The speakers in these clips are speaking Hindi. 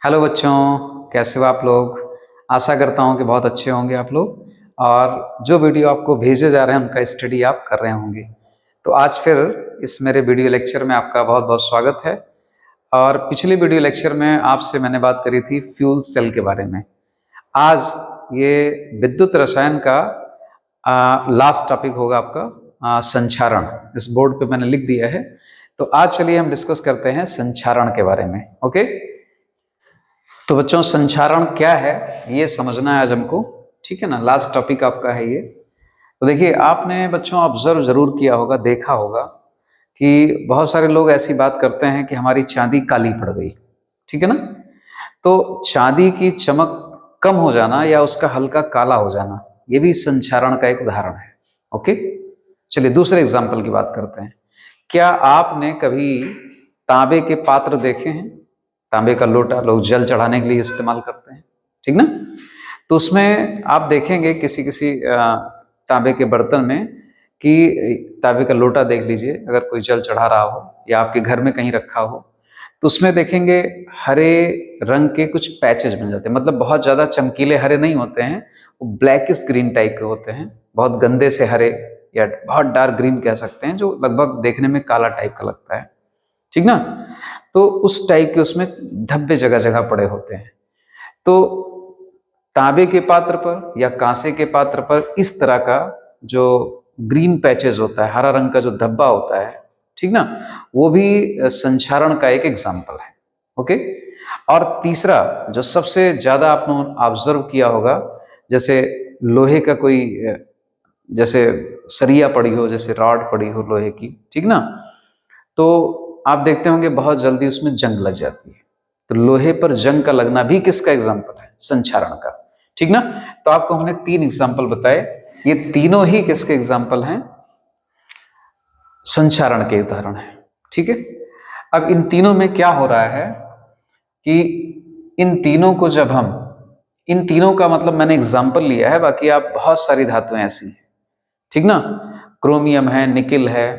हेलो बच्चों, कैसे हो आप लोग। आशा करता हूँ कि बहुत अच्छे होंगे आप लोग। और जो वीडियो आपको भेजे जा रहे हैं उनका स्टडी आप कर रहे होंगे। तो आज फिर इस मेरे वीडियो लेक्चर में आपका बहुत बहुत स्वागत है। और पिछले वीडियो लेक्चर में आपसे मैंने बात करी थी फ्यूल सेल के बारे में। आज ये विद्युत रसायन का लास्ट टॉपिक होगा आपका संचारण। इस बोर्ड पे मैंने लिख दिया है। तो आज चलिए हम डिस्कस करते हैं संचारण के बारे में। ओके, तो बच्चों संचारण क्या है ये समझना है आज हमको। ठीक है ना, लास्ट टॉपिक आपका है ये। तो देखिए, आपने बच्चों ऑब्जर्व जरूर किया होगा, देखा होगा कि बहुत सारे लोग ऐसी बात करते हैं कि हमारी चांदी काली पड़ गई। ठीक है ना। तो चांदी की चमक कम हो जाना या उसका हल्का काला हो जाना, ये भी संचारण का एक उदाहरण है। ओके, चलिए दूसरे एग्जाम्पल की बात करते हैं। क्या आपने कभी तांबे के पात्र देखे हैं? तांबे का लोटा लोग जल चढ़ाने के लिए इस्तेमाल करते हैं, ठीक ना। तो उसमें आप देखेंगे किसी किसी तांबे के बर्तन में कि तांबे का लोटा देख लीजिए, अगर कोई जल चढ़ा रहा हो या आपके घर में कहीं रखा हो तो उसमें देखेंगे हरे रंग के कुछ पैचेज बन जाते हैं। मतलब बहुत ज़्यादा चमकीले हरे नहीं होते हैं, वो ब्लैकिश ग्रीन टाइप के होते हैं, बहुत गंदे से हरे या बहुत डार्क ग्रीन कह सकते हैं, जो लगभग देखने में काला टाइप का लगता है, ठीक ना। तो उस टाइप के उसमें धब्बे जगह जगह पड़े होते हैं। तो तांबे के पात्र पर या कांसे के पात्र पर इस तरह का जो ग्रीन पैचेस होता है, हरा रंग का जो धब्बा होता है, ठीक ना, वो भी संचारण का एक एग्जाम्पल है। ओके। और तीसरा जो सबसे ज्यादा आपने ऑब्जर्व किया होगा, जैसे लोहे का कोई जैसे सरिया पड़ी हो, जैसे रॉड पड़ी हो लोहे की, ठीक ना, तो आप देखते होंगे बहुत जल्दी उसमें जंग लग जाती है। तो लोहे पर जंग का लगना भी किसका एग्जाम्पल है? संचारण का, ठीक ना। तो आपको हमने तीन एग्जाम्पल बताए, ये तीनों ही किसके एग्जाम्पल हैं? संचारण के उदाहरण है, ठीक है। अब इन तीनों में क्या हो रहा है कि इन तीनों को जब हम, इन तीनों का मतलब मैंने एग्जाम्पल लिया है, बाकी आप बहुत सारी धातुएं ऐसी हैं, ठीक ना। क्रोमियम है, निकिल है,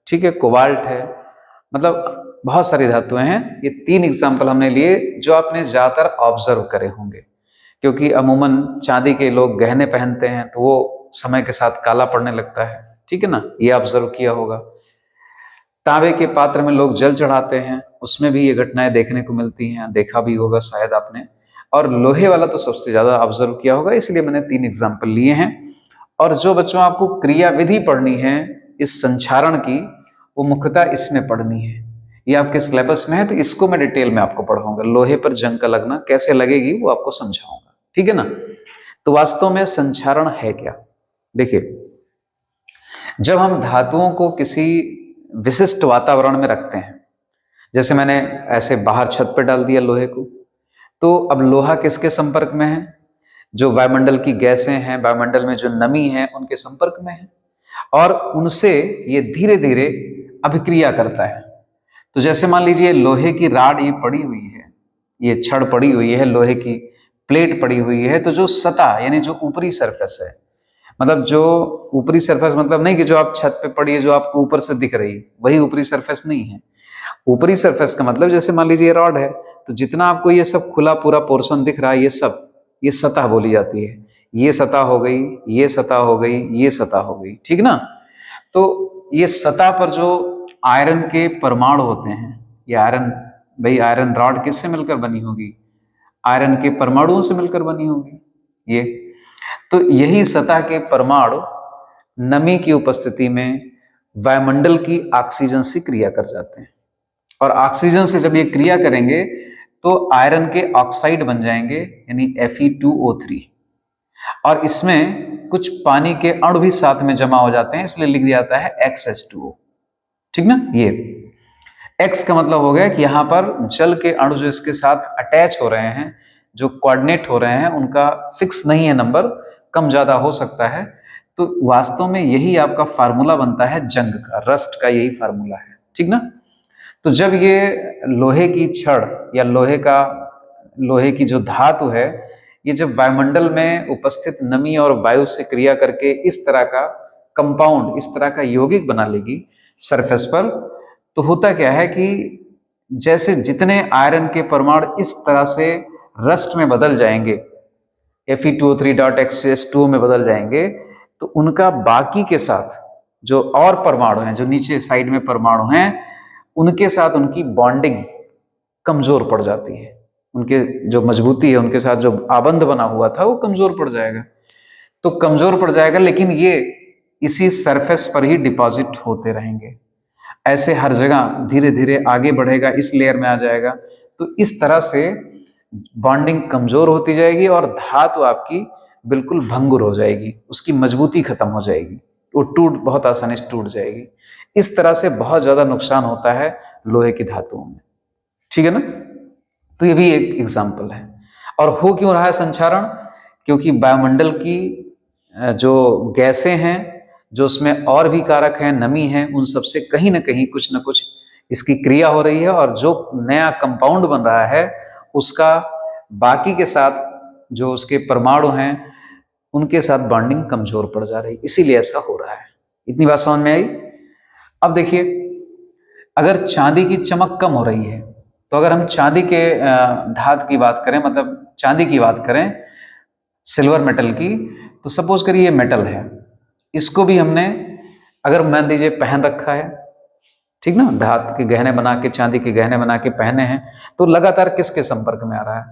ठीक है, कोबाल्ट है, मतलब बहुत सारी धातुएं हैं। ये तीन एग्जाम्पल हमने लिए जो आपने ज्यादातर ऑब्जर्व करे होंगे, क्योंकि अमूमन चांदी के लोग गहने पहनते हैं तो वो समय के साथ काला पड़ने लगता है, ठीक है ना, ये ऑब्जर्व किया होगा। तांबे के पात्र में लोग जल चढ़ाते हैं, उसमें भी ये घटनाएं देखने को मिलती हैं, देखा भी होगा शायद आपने। और लोहे वाला तो सबसे ज्यादा ऑब्जर्व किया होगा, इसलिए मैंने तीन एग्जाम्पल लिए हैं। और जो बच्चों आपको क्रियाविधि पढ़नी है इस संचारण की, वो मुख्यतः इसमें पढ़नी है। ये आपके सिलेबस में है, तो इसको मैं डिटेल में आपको पढ़ाऊंगा। लोहे पर जंग का लगना कैसे लगेगी वो आपको समझाऊंगा, ठीक है ना। तो वास्तव में संचारण है क्या? देखिए, जब हम धातुओं को किसी विशिष्ट वातावरण में रखते हैं, जैसे मैंने ऐसे बाहर छत पर डाल दिया लोहे को, तो अब लोहा किसके संपर्क में है? जो वायुमंडल की गैसें हैं, वायुमंडल में जो नमी है, उनके संपर्क में है, और उनसे ये धीरे धीरे अभिक्रिया करता है। तो जैसे मान लीजिए लोहे की राड ये पड़ी हुई है, ये छड़ पड़ी हुई है, लोहे की प्लेट पड़ी हुई है, तो जो सतह यानी जो ऊपरी सरफेस है, मतलब जो ऊपरी सरफेस मतलब नहीं कि जो आप छत पे पड़ी है जो आपको ऊपर से दिख रही है, वही ऊपरी सरफेस नहीं है। ऊपरी सरफेस का मतलब जैसे मान लीजिए रॉड है, तो जितना आपको ये सब खुला पूरा पोर्शन दिख रहा है, ये सब ये सतह बोली जाती है। ये सतह हो गई, ये सतह हो गई, ये सतह हो गई, ठीक ना। तो ये सतह पर जो आयरन के परमाणु होते हैं, ये आयरन, भाई आयरन रॉड किससे मिलकर बनी होगी? आयरन के परमाणुओं से मिलकर बनी होगी ये। तो यही सतह के परमाणु नमी की उपस्थिति में वायुमंडल की ऑक्सीजन से क्रिया कर जाते हैं, और ऑक्सीजन से जब ये क्रिया करेंगे तो आयरन के ऑक्साइड बन जाएंगे, यानी Fe2O3। और इसमें कुछ पानी के अणु भी साथ में जमा हो जाते हैं, इसलिए लिख दिया जाता है XH2O, ठीक ना। ये X का मतलब हो गया कि यहां पर जल के अणु जो इसके साथ अटैच हो रहे हैं, जो कोऑर्डिनेट हो रहे हैं, उनका फिक्स नहीं है नंबर, कम ज्यादा हो सकता है। तो वास्तव में यही आपका फार्मूला बनता है जंग का, रस्ट का यही फार्मूला है, ठीक ना। तो जब ये लोहे की छड़ या लोहे की जो धातु है, ये जब वायुमंडल में उपस्थित नमी और वायु से क्रिया करके इस तरह का कंपाउंड, इस तरह का यौगिक बना लेगी सरफेस पर, तो होता क्या है कि जैसे जितने आयरन के परमाणु इस तरह से रस्ट में बदल जाएंगे, Fe2O3.H2O में बदल जाएंगे, तो उनका बाकी के साथ जो और परमाणु हैं, जो नीचे साइड में परमाणु हैं, उनके साथ उनकी बॉन्डिंग कमजोर पड़ जाती है। उनके जो मजबूती है, उनके साथ जो आबंध बना हुआ था, वो कमजोर पड़ जाएगा। तो कमजोर पड़ जाएगा, लेकिन ये इसी सरफेस पर ही डिपॉजिट होते रहेंगे। ऐसे हर जगह धीरे धीरे आगे बढ़ेगा, इस लेयर में आ जाएगा। तो इस तरह से बॉन्डिंग कमजोर होती जाएगी और धातु आपकी बिल्कुल भंगुर हो जाएगी, उसकी मजबूती खत्म हो जाएगी, वो बहुत आसानी से टूट जाएगी। इस तरह से बहुत ज्यादा नुकसान होता है लोहे की धातुओं में, ठीक है ना। तो ये भी एक एग्जाम्पल है। और हो क्यों रहा है संक्षारण? क्योंकि वायुमंडल की जो गैसें हैं, जो उसमें और भी कारक हैं, नमी है, उन सब से कहीं ना कहीं कुछ ना कुछ इसकी क्रिया हो रही है, और जो नया कंपाउंड बन रहा है उसका बाकी के साथ जो उसके परमाणु हैं उनके साथ बॉन्डिंग कमजोर पड़ जा रही है, इसीलिए ऐसा हो रहा है। इतनी बात समझ में आई? अब देखिए, अगर चांदी की चमक कम हो रही है, तो अगर हम चांदी के धातु की बात करें, मतलब चांदी की बात करें, सिल्वर मेटल की, तो सपोज करिए ये मेटल है, इसको भी हमने अगर मान लीजिए पहन रखा है, ठीक ना, धातु के गहने बना के, चांदी के गहने बना के पहने हैं, तो लगातार किसके संपर्क में आ रहा है?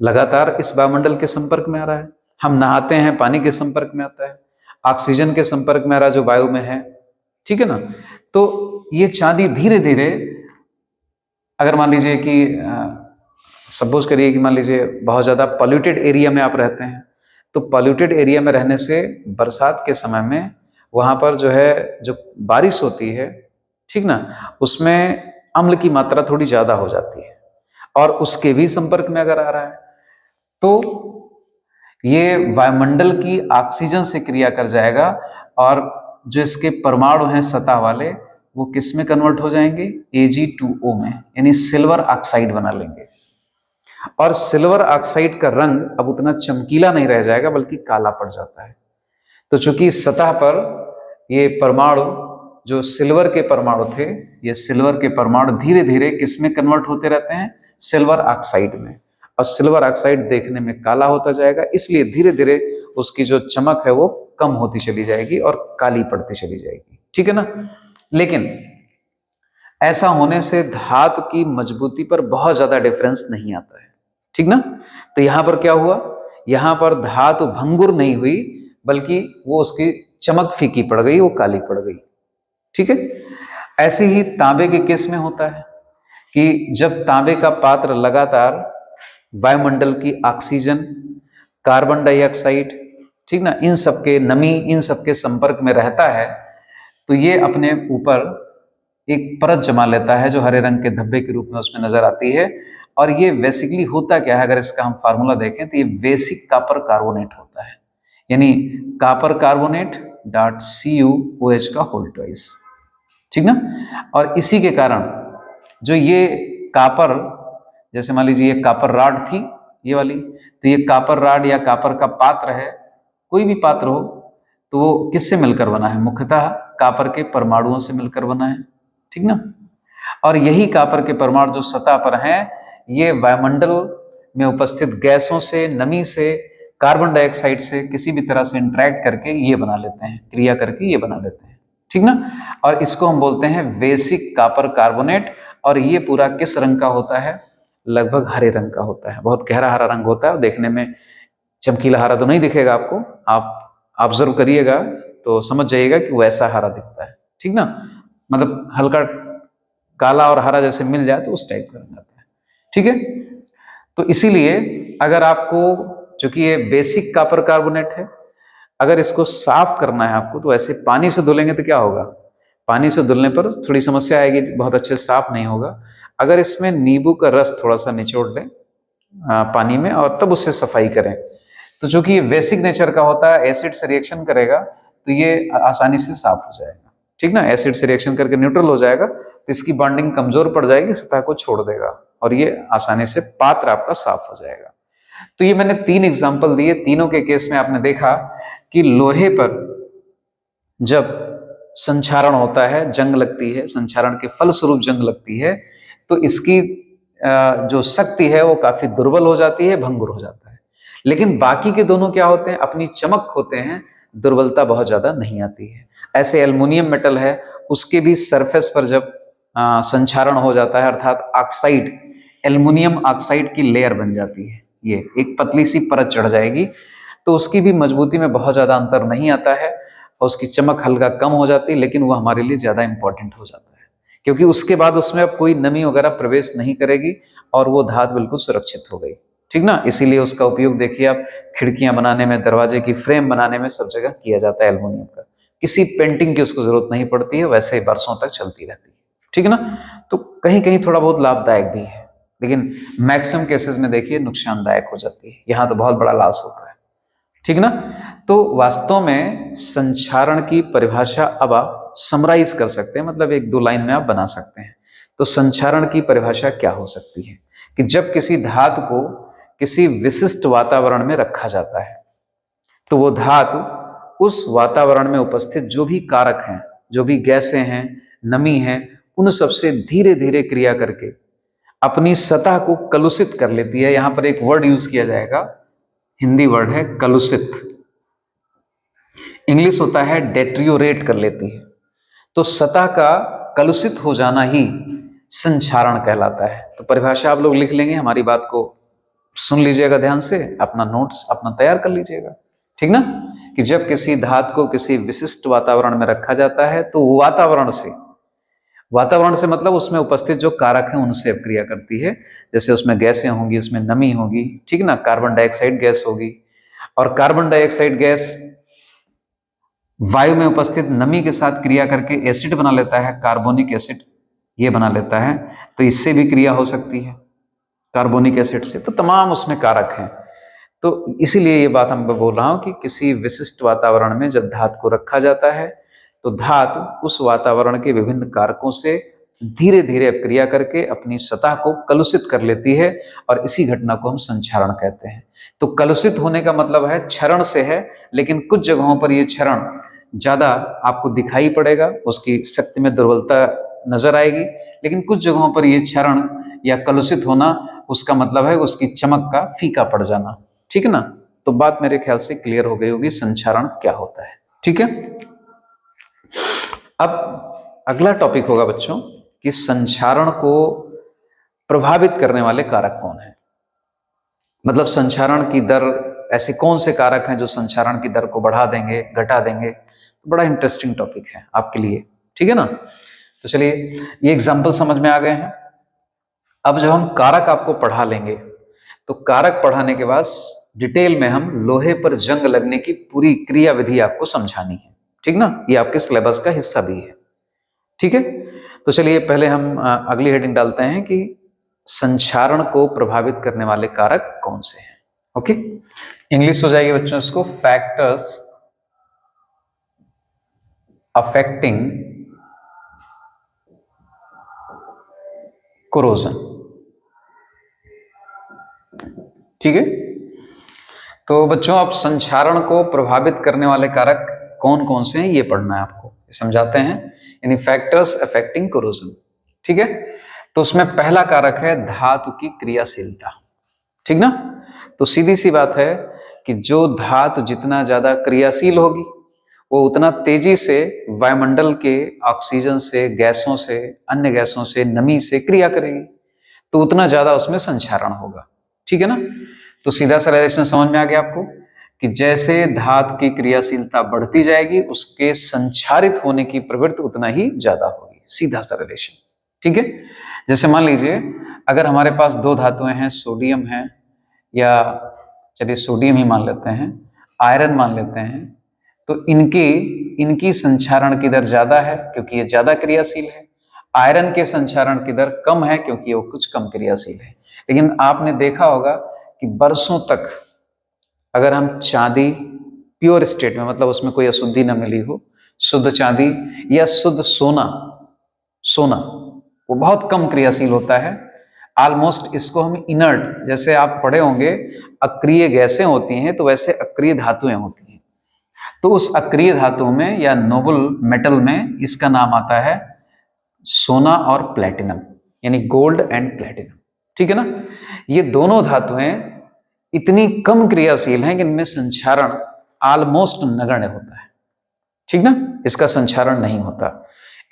लगातार इस वायुमंडल के संपर्क में आ रहा है। हम नहाते हैं, पानी के संपर्क में आता है, ऑक्सीजन के संपर्क में आ रहा है जो वायु में है, ठीक है ना। तो ये चांदी धीरे धीरे, अगर मान लीजिए कि सपोज करिए कि मान लीजिए बहुत ज्यादा पॉल्यूटेड एरिया में आप रहते हैं, तो पॉल्यूटेड एरिया में रहने से बरसात के समय में वहां पर जो है, जो बारिश होती है, ठीक ना, उसमें अम्ल की मात्रा थोड़ी ज्यादा हो जाती है, और उसके भी संपर्क में अगर आ रहा है, तो ये वायुमंडल की ऑक्सीजन से क्रिया कर जाएगा, और जो इसके परमाणु हैं सतह वाले, वो किस में कन्वर्ट हो जाएंगे? Ag2O में, यानी सिल्वर ऑक्साइड बना लेंगे। और सिल्वर ऑक्साइड का रंग अब उतना चमकीला नहीं रह जाएगा, बल्कि काला पड़ जाता है। तो चूंकि सतह पर ये परमाणु, जो सिल्वर के परमाणु थे, ये सिल्वर के परमाणु धीरे धीरे किस में कन्वर्ट होते रहते हैं? सिल्वर ऑक्साइड में। और सिल्वर ऑक्साइड देखने में काला होता जाएगा, इसलिए धीरे धीरे उसकी जो चमक है वो कम होती चली जाएगी और काली पड़ती चली जाएगी, ठीक है ना। लेकिन ऐसा होने से धातु की मजबूती पर बहुत ज्यादा डिफरेंस नहीं आता है, ठीक ना। तो यहां पर क्या हुआ? यहां पर धातु भंगुर नहीं हुई, बल्कि वो उसकी चमक फीकी पड़ गई, वो काली पड़ गई, ठीक है। ऐसे ही तांबे के केस में होता है कि जब तांबे का पात्र लगातार वायुमंडल की ऑक्सीजन, कार्बन डाइऑक्साइड, ठीक ना, इन सबके नमी, इन सबके संपर्क में रहता है, तो ये अपने ऊपर एक परत जमा लेता है जो हरे रंग के धब्बे के रूप में उसमें नजर आती है। और ये बेसिकली होता क्या है, अगर इसका हम फार्मूला देखें, तो ये बेसिक कॉपर कार्बोनेट होता है, यानी कॉपर कार्बोनेट डॉट CuOH का होल ट्वाइस, ठीक ना। और इसी के कारण जो ये कॉपर, जैसे मान लीजिए ये कॉपर रॉड थी ये वाली, तो ये कॉपर रॉड या कॉपर का पात्र है, कोई भी पात्र हो, तो वो किससे मिलकर बना है? मुख्यतः कॉपर के परमाणुओं से मिलकर बना है, ठीक ना। और यही कॉपर के परमाणु जो सतह पर हैं, ये वायुमंडल में उपस्थित गैसों से, नमी से, कार्बन डाइऑक्साइड से किसी भी तरह से इंटरेक्ट करके ये बना लेते हैं, क्रिया करके ये बना लेते हैं, ठीक ना। और इसको हम बोलते हैं बेसिक कॉपर कार्बोनेट। और ये पूरा किस रंग का होता है? लगभग हरे रंग का होता है, बहुत गहरा हरा रंग होता है। देखने में चमकीला हरा तो नहीं दिखेगा आपको, आप ऑब्जर्व करिएगा तो समझ जाइएगा कि वैसा हरा दिखता है, ठीक ना। मतलब हल्का काला और हरा जैसे मिल जाए तो उस टाइप का रंग आता है, ठीक है। तो इसीलिए अगर आपको, चूंकि ये बेसिक कॉपर कार्बोनेट है, अगर इसको साफ करना है आपको, तो ऐसे पानी से धुलेंगे तो क्या होगा? पानी से धुलने पर थोड़ी समस्या आएगी, बहुत अच्छे से साफ नहीं होगा। अगर इसमें नींबू का रस थोड़ा सा निचोड़ लें पानी में, और तब उससे सफाई करें, तो चूंकि ये बेसिक नेचर का होता है, एसिड से रिएक्शन करेगा तो ये आसानी से साफ हो जाएगा, ठीक ना। एसिड से रिएक्शन करके न्यूट्रल हो जाएगा, तो इसकी बॉन्डिंग कमजोर पड़ जाएगी, सतह को छोड़ देगा, और ये आसानी से पात्र आपका साफ हो जाएगा। तो ये मैंने 3 एग्जाम्पल दिए, तीनों के केस में आपने देखा कि लोहे पर जब संक्षारण होता है, जंग लगती है, संक्षारण के फलस्वरूप जंग लगती है, तो इसकी जो शक्ति है वो काफी दुर्बल हो जाती है, भंगुर हो जाता है। लेकिन बाकी के दोनों क्या होते हैं, अपनी चमक होते हैं, दुर्बलता बहुत ज्यादा नहीं आती है। ऐसे एल्युमिनियम मेटल है, उसके भी सरफेस पर जब संक्षारण हो जाता है, अर्थात ऑक्साइड, एल्युमिनियम ऑक्साइड की लेयर बन जाती है, ये एक पतली सी परत चढ़ जाएगी, तो उसकी भी मजबूती में बहुत ज्यादा अंतर नहीं आता है और उसकी चमक हल्का कम हो जाती है, लेकिन वो हमारे लिए ज्यादा इंपॉर्टेंट हो जाता है, क्योंकि उसके बाद उसमें अब कोई नमी वगैरह प्रवेश नहीं करेगी और वो धातु बिल्कुल सुरक्षित हो गई, ठीक ना। इसीलिए उसका उपयोग देखिए आप खिड़कियां बनाने में, दरवाजे की फ्रेम बनाने में, सब जगह किया जाता है एल्युमिनियम का। किसी पेंटिंग की उसको जरूरत नहीं पड़ती है, वैसे वर्षों तक चलती रहती है, ठीक है ना। तो कहीं कहीं थोड़ा बहुत लाभदायक भी है, लेकिन मैक्सिमम केसेस में देखिए नुकसानदायक हो जाती है, यहाँ तो बहुत बड़ा लॉस होता है, ठीक ना। तो वास्तव में संक्षारण की परिभाषा अब आप समराइज कर सकते हैं, मतलब एक दो लाइन में आप बना सकते हैं। तो संक्षारण की परिभाषा क्या हो सकती है कि जब किसी धातु को किसी विशिष्ट वातावरण में रखा जाता है, तो वो धातु उस वातावरण में उपस्थित जो भी कारक हैं, जो भी गैसें हैं, नमी है, उन सबसे धीरे धीरे क्रिया करके अपनी सतह को कलुषित कर लेती है। यहां पर एक वर्ड यूज किया जाएगा, हिंदी वर्ड है कलुषित, इंग्लिश होता है डेट्रियोरेट कर लेती है। तो सतह का कलुषित हो जाना ही संक्षारण कहलाता है। तो परिभाषा आप लोग लिख लेंगे, हमारी बात को सुन लीजिएगा ध्यान से, अपना नोट्स अपना तैयार कर लीजिएगा, ठीक ना। कि जब किसी धातु को किसी विशिष्ट वातावरण में रखा जाता है, तो वातावरण से मतलब उसमें उपस्थित जो कारक हैं उनसे क्रिया करती है। जैसे उसमें गैसें होंगी, उसमें नमी होगी, ठीक ना, कार्बन डाइऑक्साइड गैस होगी, और कार्बन डाइऑक्साइड गैस वायु में उपस्थित नमी के साथ क्रिया करके एसिड बना लेता है, कार्बोनिक एसिड ये बना लेता है। तो इससे भी क्रिया हो सकती है कार्बोनिक एसिड से। तो तमाम उसमें कारक हैं। तो इसीलिए ये बात मैं बोल रहा हूं कि किसी विशिष्ट वातावरण में जब धातु को रखा जाता है, तो धातु उस वातावरण के विभिन्न कारकों से धीरे धीरे क्रिया करके अपनी सतह को कलुषित कर लेती है, और इसी घटना को हम संक्षारण कहते हैं। तो कलुषित होने का मतलब है क्षरण से है, लेकिन कुछ जगहों पर यह क्षरण ज्यादा आपको दिखाई पड़ेगा, उसकी शक्ति में दुर्बलता नजर आएगी, लेकिन कुछ जगहों पर यह क्षरण या कलुषित होना, उसका मतलब है उसकी चमक का फीका पड़ जाना, ठीक है ना। तो बात मेरे ख्याल से क्लियर हो गई होगी, संक्षारण क्या होता है, ठीक है। अब अगला टॉपिक होगा बच्चों कि संक्षारण को प्रभावित करने वाले कारक कौन है, मतलब संक्षारण की दर, ऐसे कौन से कारक हैं जो संक्षारण की दर को बढ़ा देंगे, घटा देंगे। तो बड़ा इंटरेस्टिंग टॉपिक है आपके लिए, ठीक है ना। तो चलिए, ये एग्जाम्पल समझ में आ गए हैं। अब जब हम कारक आपको पढ़ा लेंगे, तो कारक पढ़ाने के बाद डिटेल में हम लोहे पर जंग लगने की पूरी क्रिया विधि आपको समझानी है, ठीक ना। ये आपके सिलेबस का हिस्सा भी है, ठीक है। तो चलिए पहले हम अगली हेडिंग डालते हैं कि संक्षारण को प्रभावित करने वाले कारक कौन से हैं। ओके, इंग्लिश हो जाएगी बच्चों इसको, फैक्टर्स अफेक्टिंग कोरोजन, ठीक है। तो बच्चों आप संक्षारण को प्रभावित करने वाले कारक कौन कौन से हैं ये पढ़ना है आपको, समझाते हैं, यानी फैक्टर्स अफेक्टिंग कोरोजन, ठीक है। तो उसमें पहला कारक है धातु की क्रियाशीलता, ठीक ना। तो सीधी सी बात है कि जो धातु जितना ज्यादा क्रियाशील होगी, वो उतना तेजी से वायुमंडल के ऑक्सीजन से, गैसों से, अन्य गैसों से, नमी से क्रिया करेगी, तो उतना ज्यादा उसमें संक्षारण होगा, ठीक है ना। तो सीधा सा रिलेशन समझ में आ गया आपको कि जैसे धातु की क्रियाशीलता बढ़ती जाएगी, उसके संक्षारित होने की प्रवृत्ति उतना ही ज्यादा होगी, सीधा सा रिलेशन, ठीक है। जैसे मान लीजिए अगर हमारे पास दो धातुएं हैं, सोडियम है, या चलिए सोडियम ही मान लेते हैं, आयरन मान लेते हैं, तो इनकी संक्षारण की दर ज्यादा है क्योंकि ये ज्यादा क्रियाशील है। आयरन के संक्षारण की दर कम है क्योंकि वो कुछ कम क्रियाशील है। लेकिन आपने देखा होगा कि वर्षों तक अगर हम चांदी प्योर स्टेट में, मतलब उसमें कोई अशुद्धि न मिली हो, शुद्ध चांदी या शुद्ध सोना वो बहुत कम क्रियाशील होता है, ऑलमोस्ट इसको हम इनर्ट, जैसे आप पढ़े होंगे अक्रिय गैसें होती हैं, तो वैसे अक्रिय धातुएं होती हैं। तो उस अक्रिय धातु में या नोबल मेटल में इसका नाम आता है सोना और प्लेटिनम, यानी गोल्ड एंड प्लेटिनम, ठीक है ना। ये दोनों धातुएं इतनी कम क्रियाशील हैं कि इनमें संचारण ऑलमोस्ट नगण्य होता है, ठीक ना, इसका संचारण नहीं होता।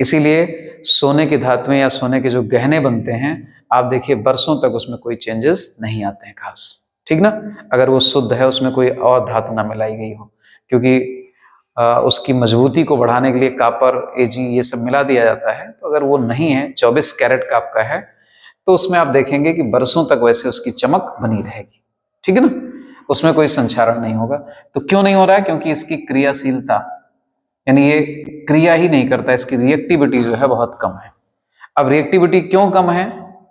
इसीलिए सोने की धातुएं या सोने के जो गहने बनते हैं, आप देखिए वर्षों तक उसमें कोई चेंजेस नहीं आते हैं खास, ठीक ना, अगर वो शुद्ध है, उसमें कोई और धातु ना मिलाई गई हो, क्योंकि उसकी मजबूती को बढ़ाने के लिए कापर, एजी ये सब मिला दिया जाता है। तो अगर वो नहीं है, 24 कैरेट का आपका है, तो उसमें आप देखेंगे कि वर्षों तक वैसे उसकी चमक बनी रहेगी, ठीक है ना, उसमें कोई संचारण नहीं होगा। तो क्यों नहीं हो रहा है? क्योंकि इसकी क्रियाशीलता, यानी ये क्रिया ही नहीं करता, इसकी रिएक्टिविटी जो है बहुत कम है। अब रिएक्टिविटी क्यों कम है,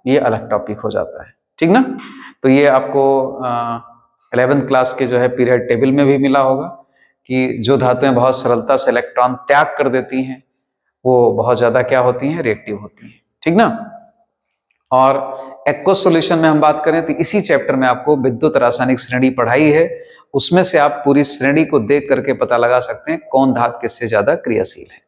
ये अलग टॉपिक हो जाता है, ठीक ना। तो ये आपको 11th क्लास के जो है पीरियड टेबल में भी मिला होगा कि जो धातुएं बहुत सरलता से इलेक्ट्रॉन त्याग कर देती हैं, वो बहुत ज्यादा क्या होती हैं, रिएक्टिव होती हैं, ठीक ना। और एक्वस सॉल्यूशन में हम बात करें तो इसी चैप्टर में आपको विद्युत रासायनिक श्रेणी पढ़ाई है, उसमें से आप पूरी श्रेणी को देख करके पता लगा सकते हैं कौन धातु किससे ज्यादा क्रियाशील है,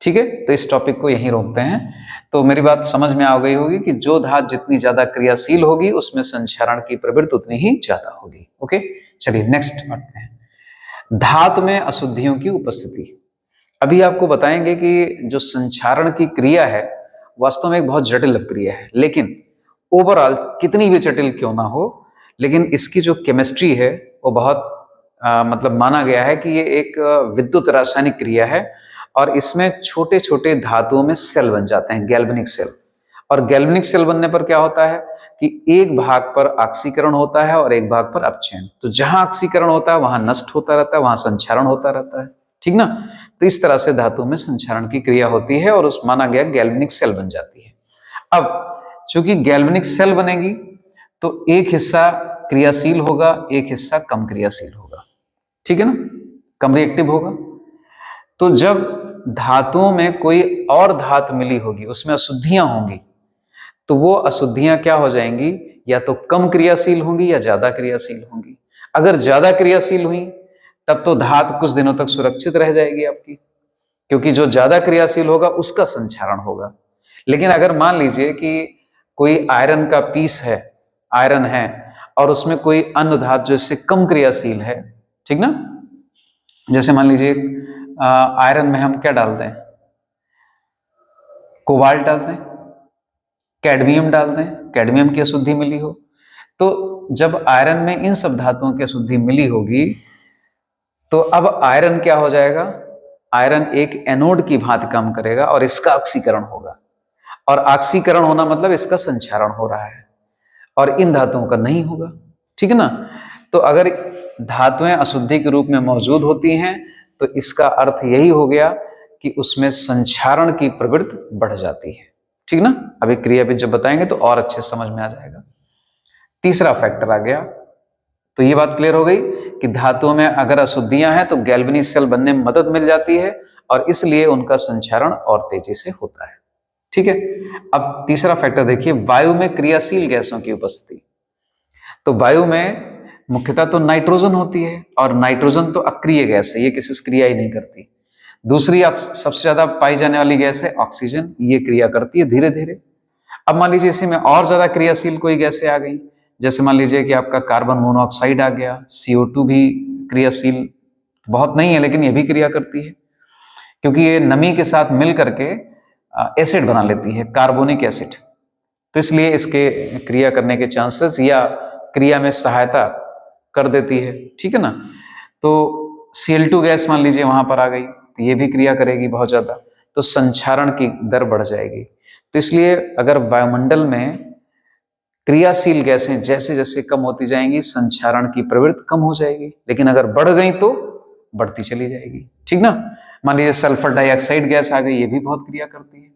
ठीक है। तो इस टॉपिक को यहीं रोकते हैं। तो मेरी बात समझ में आ गई होगी कि जो धातु जितनी ज्यादा क्रियाशील होगी उसमें संचारण की प्रवृत्ति उतनी ही ज्यादा होगी। ओके, चलिए नेक्स्ट बढ़ते हैं। धातु में अशुद्धियों की उपस्थिति। अभी आपको बताएंगे कि जो संचारण की क्रिया है वास्तव में एक बहुत जटिल क्रिया है, लेकिन ओवरऑल कितनी भी जटिल क्यों ना हो, लेकिन इसकी जो केमिस्ट्री है वो बहुत मतलब माना गया है कि ये एक विद्युत रासायनिक क्रिया है, और इसमें छोटे छोटे धातुओं में सेल बन जाते हैं, गैल्वेनिक सेल। और गैल्वेनिक सेल बनने पर क्या होता है कि एक भाग पर ऑक्सीकरण होता है और एक भाग पर अपचयन। तो जहां ऑक्सीकरण होता है वहां नष्ट होता रहता है, वहां संचारण होता रहता है, ठीक ना। तो इस तरह से धातुओं में संचारण की क्रिया होती है और उस माना गया गैल्वेनिक सेल बन जाती है। अब चूंकि गैल्वेनिक सेल बनेगी तो एक हिस्सा क्रियाशील होगा, एक हिस्सा कम क्रियाशील होगा, ठीक है ना, कम रिएक्टिव होगा। तो जब धातुओं में कोई और धातु मिली होगी, उसमें अशुद्धियां होंगी, तो वो अशुद्धियां क्या हो जाएंगी, या तो कम क्रियाशील होंगी या ज्यादा क्रियाशील होंगी। अगर ज्यादा क्रियाशील हुई तब तो धातु कुछ दिनों तक सुरक्षित रह जाएगी आपकी, क्योंकि जो ज्यादा क्रियाशील होगा उसका संचारण होगा। लेकिन अगर मान लीजिए कि कोई आयरन का पीस है, आयरन है, और उसमें कोई अन्य धातु जो इससे कम क्रियाशील है, ठीक ना, जैसे मान लीजिए आयरन में हम क्या डाल दें, कोबाल्ट डाल दें, कैडमियम डाल दें, कैडमियम की अशुद्धि मिली हो, तो जब आयरन में इन सब धातुओं की अशुद्धि मिली होगी तो अब आयरन क्या हो जाएगा, आयरन एक एनोड की भांति काम करेगा और इसका ऑक्सीकरण होगा। और ऑक्सीकरण होना मतलब इसका संचारण हो रहा है, और इन धातुओं का नहीं होगा, ठीक है ना। तो अगर धातुएं अशुद्धि के रूप में मौजूद होती हैं तो इसका अर्थ यही हो गया कि उसमें संचारण की प्रवृत्ति बढ़ जाती है, ठीक ना। अभी क्रिया भी जब बताएंगे तो और अच्छे समझ में आ जाएगा। तीसरा फैक्टर आ गया, तो ये बात क्लियर हो गई कि धातुओं में अगर अशुद्धियां हैं तो गैल्वेनिक सेल बनने में मदद मिल जाती है और इसलिए उनका संचारण और तेजी से होता है, ठीक है। अब तीसरा फैक्टर देखिए, वायु में क्रियाशील गैसों की उपस्थिति। तो वायु में मुख्यतः तो नाइट्रोजन होती है, और नाइट्रोजन तो अक्रिय गैस है, ये किसी से क्रिया ही नहीं करती। दूसरी सबसे ज्यादा पाई जाने वाली गैस है ऑक्सीजन, ये क्रिया करती है धीरे धीरे। अब मान लीजिए इसी में और ज्यादा क्रियाशील कोई गैसें आ गई, जैसे मान लीजिए कि आपका कार्बन मोनोऑक्साइड आ गया, CO2 भी क्रियाशील बहुत नहीं है लेकिन ये भी क्रिया करती है, क्योंकि ये नमी के साथ मिल करके एसिड बना लेती है, कार्बोनिक एसिड। तो इसलिए इसके क्रिया करने के चांसेस या क्रिया में सहायता कर देती है, ठीक है ना। तो Cl2 गैस मान लीजिए वहां पर आ गई तो ये भी क्रिया करेगी बहुत ज्यादा, तो संचारण की दर बढ़ जाएगी। तो इसलिए अगर वायुमंडल में क्रियाशील गैसें जैसे जैसे कम होती जाएंगी संचारण की प्रवृत्ति कम हो जाएगी, लेकिन अगर बढ़ गई तो बढ़ती चली जाएगी, ठीक ना। मान लीजिए सल्फर डाइऑक्साइड गैस आ गई, ये भी बहुत क्रिया करती है,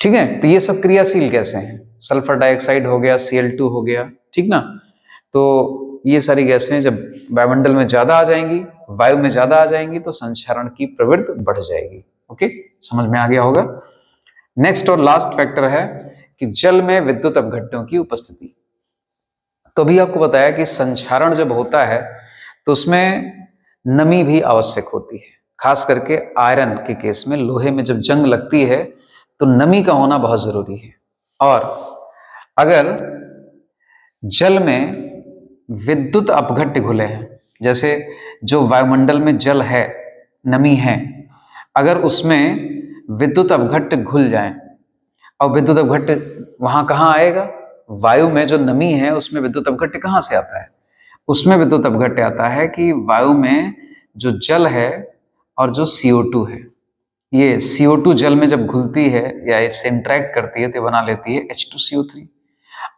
ठीक है। तो ये सब क्रियाशील गैसें हैं, सल्फर डाइऑक्साइड हो गया, Cl2 हो गया, ठीक ना। तो ये सारी गैसें जब वायुमंडल में ज्यादा आ जाएंगी, वायु में ज्यादा आ जाएंगी तो संचारण की प्रवृत्ति बढ़ जाएगी। ओके, समझ में आ गया होगा। नेक्स्ट और लास्ट फैक्टर है कि जल में विद्युत अपघट्यों की उपस्थिति। तो अभी आपको बताया कि संचारण जब होता है तो उसमें नमी भी आवश्यक होती है, खास करके आयरन के केस में, लोहे में जब जंग लगती है तो नमी का होना बहुत जरूरी है, और अगर जल में विद्युत अपघट्य घुले हैं, जैसे जो वायुमंडल में जल है, नमी है, अगर उसमें विद्युत अपघट्य घुल जाए, और विद्युत अपघट्य वहां कहाँ आएगा? वायु में जो नमी है उसमें विद्युत अपघट्य कहाँ से आता है? उसमें विद्युत अपघट्य आता है कि वायु में जो जल है और जो CO2 है, ये CO2 जल में जब घुलती है या इससे इंटरेक्ट करती है तो बना लेती है H2CO3,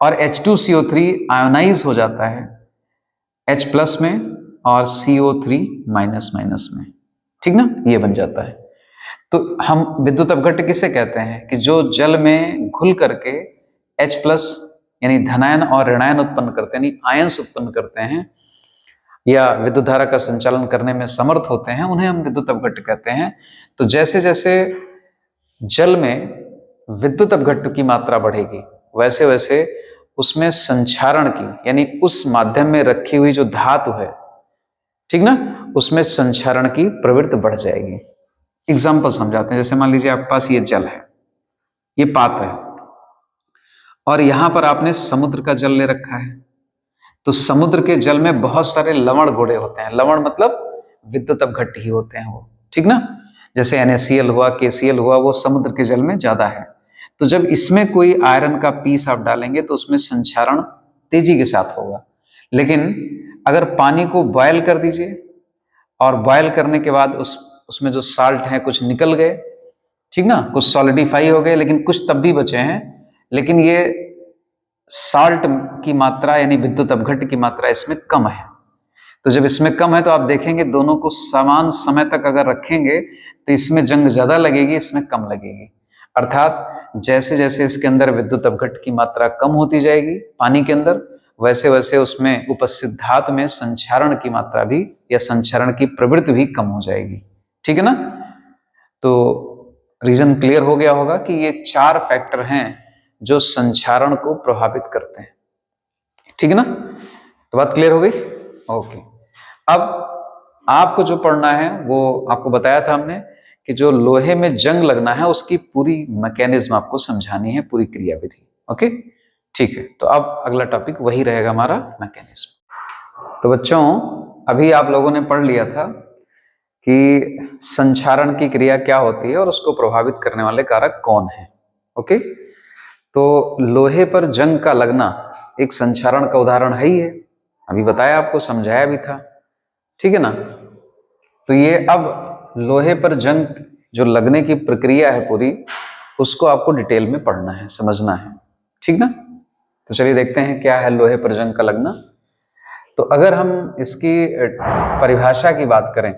और H2CO3 आयोनाइज हो जाता है H प्लस में और CO3 माइनस माइनस में, ठीक ना, ये बन जाता है। तो हम विद्युत अपघट्य किसे कहते हैं? कि जो जल में घुल करके H प्लस यानी धनायन और ऋणायन उत्पन्न करते हैं, यानी आयंस उत्पन्न करते हैं या विद्युत धारा का संचालन करने में समर्थ होते हैं, उन्हें हम विद्युत अपघट्य कहते हैं। तो जैसे जैसे जल में विद्युत अपघट्य की मात्रा बढ़ेगी, वैसे वैसे उसमें संचारण की, यानी उस माध्यम में रखी हुई जो धातु है, ठीक ना, उसमें संचारण की प्रवृत्ति बढ़ जाएगी। एग्जाम्पल समझाते हैं। जैसे मान लीजिए आपके पास ये जल है, ये पात्र है, और यहां पर आपने समुद्र का जल ले रखा है। तो समुद्र के जल में बहुत सारे लवण घोड़े होते हैं। लवण मतलब विद्युत अपघट्य ही होते हैं वो, ठीक ना। जैसे NaCl हुआ, KCl हुआ, वो समुद्र के जल में ज्यादा है। तो जब इसमें कोई आयरन का पीस आप डालेंगे तो उसमें संचारण तेजी के साथ होगा। लेकिन अगर पानी को बॉयल कर दीजिए और बॉयल करने के बाद उसमें जो साल्ट है कुछ निकल गए, ठीक ना, कुछ सॉलिडिफाई हो गए, लेकिन कुछ तब भी बचे हैं, लेकिन ये साल्ट की मात्रा यानी विद्युत अपघट्य की मात्रा इसमें कम है। तो जब इसमें कम है तो आप देखेंगे दोनों को समान समय तक अगर रखेंगे तो इसमें जंग ज्यादा लगेगी, इसमें कम लगेगी। अर्थात जैसे जैसे इसके अंदर विद्युत अपघट्य की मात्रा कम होती जाएगी पानी के अंदर, वैसे वैसे उसमें उपस्थित धातु में संचारण की मात्रा भी या संचारण की प्रवृत्ति भी कम हो जाएगी, ठीक है ना। तो रीजन क्लियर हो गया होगा कि ये 4 फैक्टर हैं जो संचारण को प्रभावित करते हैं, ठीक है ना। तो बात क्लियर हो गई? ओके। अब आपको जो पढ़ना है वो आपको बताया था हमने कि जो लोहे में जंग लगना है उसकी पूरी मैकेनिज्म आपको समझानी है, पूरी क्रियाविधि। ओके, ठीक है। तो अब अगला टॉपिक वही रहेगा हमारा, मैकेनिज्म। तो बच्चों अभी आप लोगों ने पढ़ लिया था कि संचारण की क्रिया क्या होती है और उसको प्रभावित करने वाले कारक कौन है। ओके, तो लोहे पर जंग का लगना एक संचारण का उदाहरण है ही है, अभी बताया आपको, समझाया भी था, ठीक है ना। तो ये अब लोहे पर जंग जो लगने की प्रक्रिया है पूरी, उसको आपको डिटेल में पढ़ना है, समझना है, ठीक ना। तो चलिए देखते हैं क्या है लोहे पर जंग का लगना। तो अगर हम इसकी परिभाषा की बात करें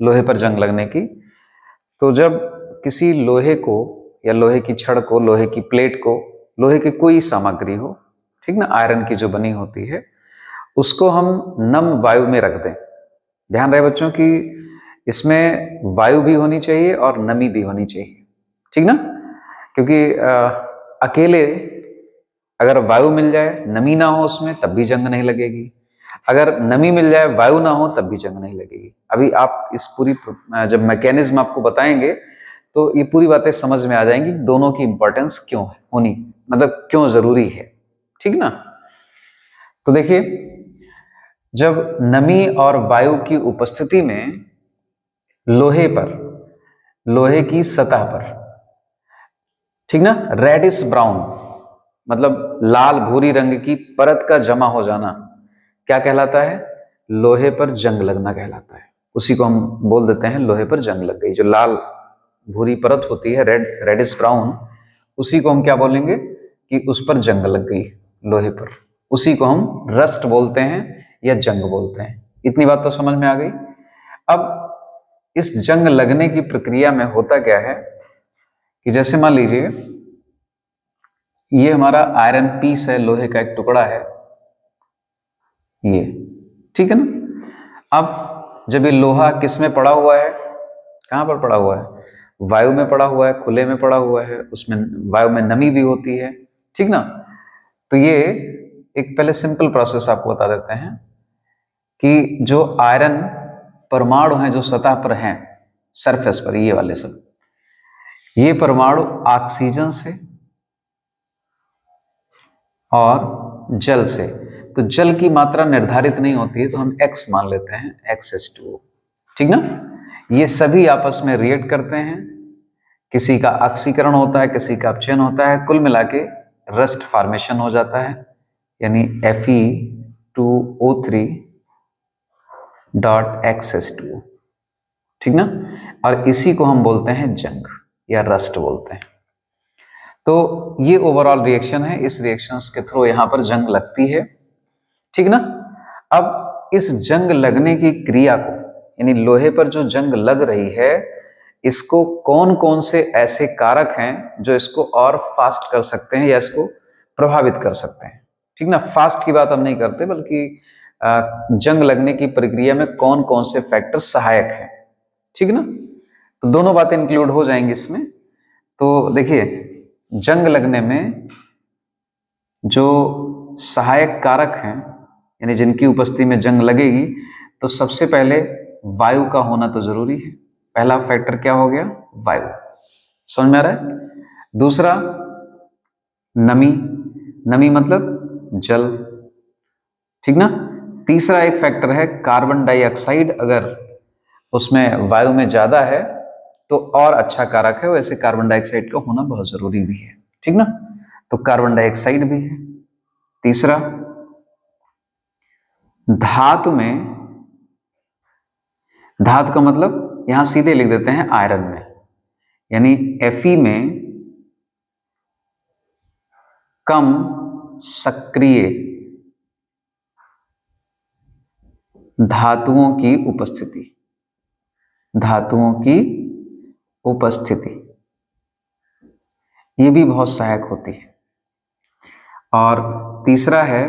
लोहे पर जंग लगने की, तो जब किसी लोहे को या लोहे की छड़ को, लोहे की प्लेट को, लोहे की कोई सामग्री हो, ठीक ना, आयरन की जो बनी होती है, उसको हम नम वायु में रख दें। ध्यान रहे बच्चों कि इसमें वायु भी होनी चाहिए और नमी भी होनी चाहिए, ठीक ना। क्योंकि अकेले अगर वायु मिल जाए, नमी ना हो उसमें, तब भी जंग नहीं लगेगी। अगर नमी मिल जाए, वायु ना हो, तब भी जंग नहीं लगेगी। अभी आप इस पूरी जब मैकेनिज्म आपको बताएंगे तो ये पूरी बातें समझ में आ जाएंगी, दोनों की इंपॉर्टेंस क्यों है होनी, मतलब क्यों जरूरी है, ठीक ना। तो देखिए, जब नमी और वायु की उपस्थिति में लोहे पर, लोहे की सतह पर, ठीक ना, रेडिश ब्राउन मतलब लाल भूरी रंग की परत का जमा हो जाना क्या कहलाता है? लोहे पर जंग लगना कहलाता है। उसी को हम बोल देते हैं लोहे पर जंग लग गई। जो लाल भूरी परत होती है, रेडिश ब्राउन, उसी को हम क्या बोलेंगे कि उस पर जंग लग गई लोहे पर। उसी को हम रस्ट बोलते हैं या जंग बोलते हैं। इतनी बात तो समझ में आ गई। अब इस जंग लगने की प्रक्रिया में होता क्या है कि जैसे मान लीजिए ये हमारा आयरन पीस है, लोहे का एक टुकड़ा है ये, ठीक है ना। अब जब ये लोहा किस में पड़ा हुआ है, कहां पर पड़ा हुआ है? वायु में पड़ा हुआ है, खुले में पड़ा हुआ है, उसमें वायु में नमी भी होती है, ठीक ना। तो ये एक पहले सिंपल प्रोसेस आपको बता देते हैं कि जो आयरन परमाणु हैं जो सतह पर हैं, सरफेस पर, ये वाले सब, ये परमाणु ऑक्सीजन से और जल से। तो जल की मात्रा निर्धारित नहीं होती है तो हम X मान लेते हैं, XH2O, ठीक ना। ये सभी आपस में रिएक्ट करते हैं, किसी का ऑक्सीकरण होता है, किसी का अपचयन होता है, कुल मिला के रस्ट फॉर्मेशन हो जाता है, यानी Fe2O3.XH2O, ठीक ना। और इसी को हम बोलते हैं जंग या रस्ट बोलते हैं। तो ये ओवरऑल रिएक्शन है, इस रिएक्शंस के थ्रू यहां पर जंग लगती है, ठीक ना। अब इस जंग लगने की क्रिया को, यानी लोहे पर जो जंग लग रही है, इसको कौन कौन से ऐसे कारक हैं जो इसको और फास्ट कर सकते हैं या इसको प्रभावित कर सकते हैं, ठीक ना। फास्ट की बात हम नहीं करते, बल्कि जंग लगने की प्रक्रिया में कौन कौन से फैक्टर सहायक हैं, ठीक ना। तो दोनों बातें इंक्लूड हो जाएंगी इसमें। तो देखिए, जंग लगने में जो सहायक कारक हैं, यानी जिनकी उपस्थिति में जंग लगेगी, तो सबसे पहले वायु का होना तो जरूरी है। पहला फैक्टर क्या हो गया? वायु। समझ में आ रहा है? दूसरा नमी, नमी मतलब जल, ठीक ना। तीसरा एक फैक्टर है कार्बन डाइऑक्साइड, अगर उसमें वायु में ज्यादा है तो और अच्छा कारक है, वैसे कार्बन डाइऑक्साइड का होना बहुत जरूरी भी है, ठीक ना। तो कार्बन डाइऑक्साइड भी है। तीसरा, धातु में, धातु का मतलब यहां सीधे लिख देते हैं आयरन में, यानी Fe में कम सक्रिय धातुओं की उपस्थिति, धातुओं की उपस्थिति ये भी बहुत सहायक होती है। और तीसरा है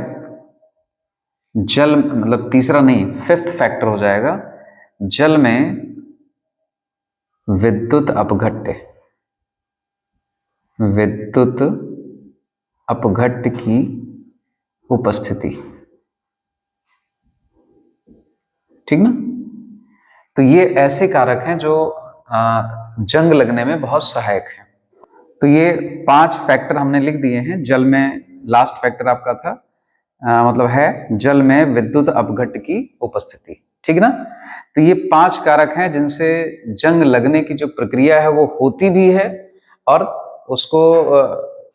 जल, मतलब तीसरा नहीं, फिफ्थ फैक्टर हो जाएगा, जल में विद्युत अपघट्य, विद्युत अपघट्य की उपस्थिति, ठीक ना। तो ये ऐसे कारक हैं जो जंग लगने में बहुत सहायक हैं। तो ये 5 फैक्टर हमने लिख दिए हैं। जल में लास्ट फैक्टर आपका था, मतलब है जल में विद्युत अपघट्य की उपस्थिति, ठीक ना। तो ये 5 कारक हैं जिनसे जंग लगने की जो प्रक्रिया है वो होती भी है और उसको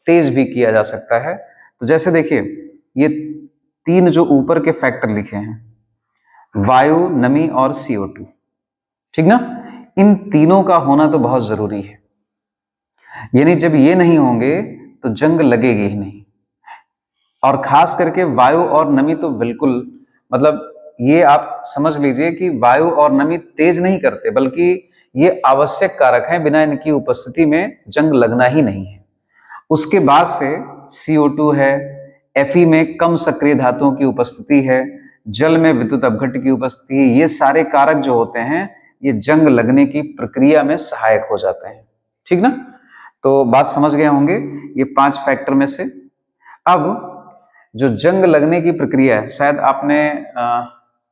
तेज भी किया जा सकता है। तो जैसे देखिए, ये 3 जो ऊपर के फैक्टर लिखे हैं, वायु, नमी और CO2, ठीक ना, इन तीनों का होना तो बहुत जरूरी है। यानी जब ये नहीं होंगे तो जंग लगेगी ही नहीं। और खास करके वायु और नमी तो बिल्कुल, मतलब ये आप समझ लीजिए कि वायु और नमी तेज नहीं करते, बल्कि ये आवश्यक कारक हैं, बिना इनकी उपस्थिति में जंग लगना ही नहीं है। उसके बाद से CO2 है, Fe में कम सक्रिय धातुओं की उपस्थिति है, जल में विद्युत अपघट्य की उपस्थिति है, ये सारे कारक जो होते हैं ये जंग लगने की प्रक्रिया में सहायक हो जाते हैं, ठीक ना। तो बात समझ गए होंगे ये 5 फैक्टर में से। अब जो जंग लगने की प्रक्रिया है, शायद आपने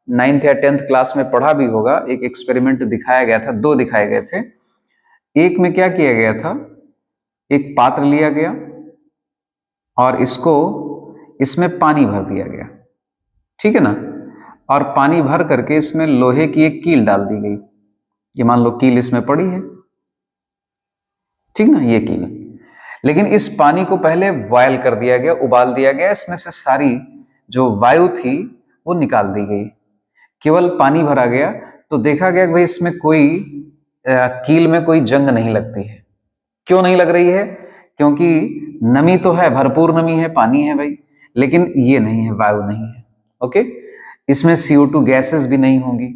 9th या 10th क्लास में पढ़ा भी होगा, एक एक्सपेरिमेंट दिखाया गया था, 2 दिखाए गए थे। एक में क्या किया गया था, एक पात्र लिया गया और इसमें पानी भर दिया गया, ठीक है ना। और पानी भर करके इसमें लोहे की एक कील डाल दी गई, ये मान लो कील इसमें पड़ी है, ठीक ना, ये कील। लेकिन इस पानी को पहले बॉयल कर दिया गया, उबाल दिया गया, इसमें से सारी जो वायु थी वो निकाल दी गई, केवल पानी भरा गया। तो देखा गया कि भाई इसमें कोई कील में कोई जंग नहीं लगती है। क्यों नहीं लग रही है? क्योंकि नमी तो है, भरपूर नमी है, पानी है भाई, लेकिन ये नहीं है, वायु नहीं है, ओके। इसमें CO2 गैसेस भी नहीं होंगी,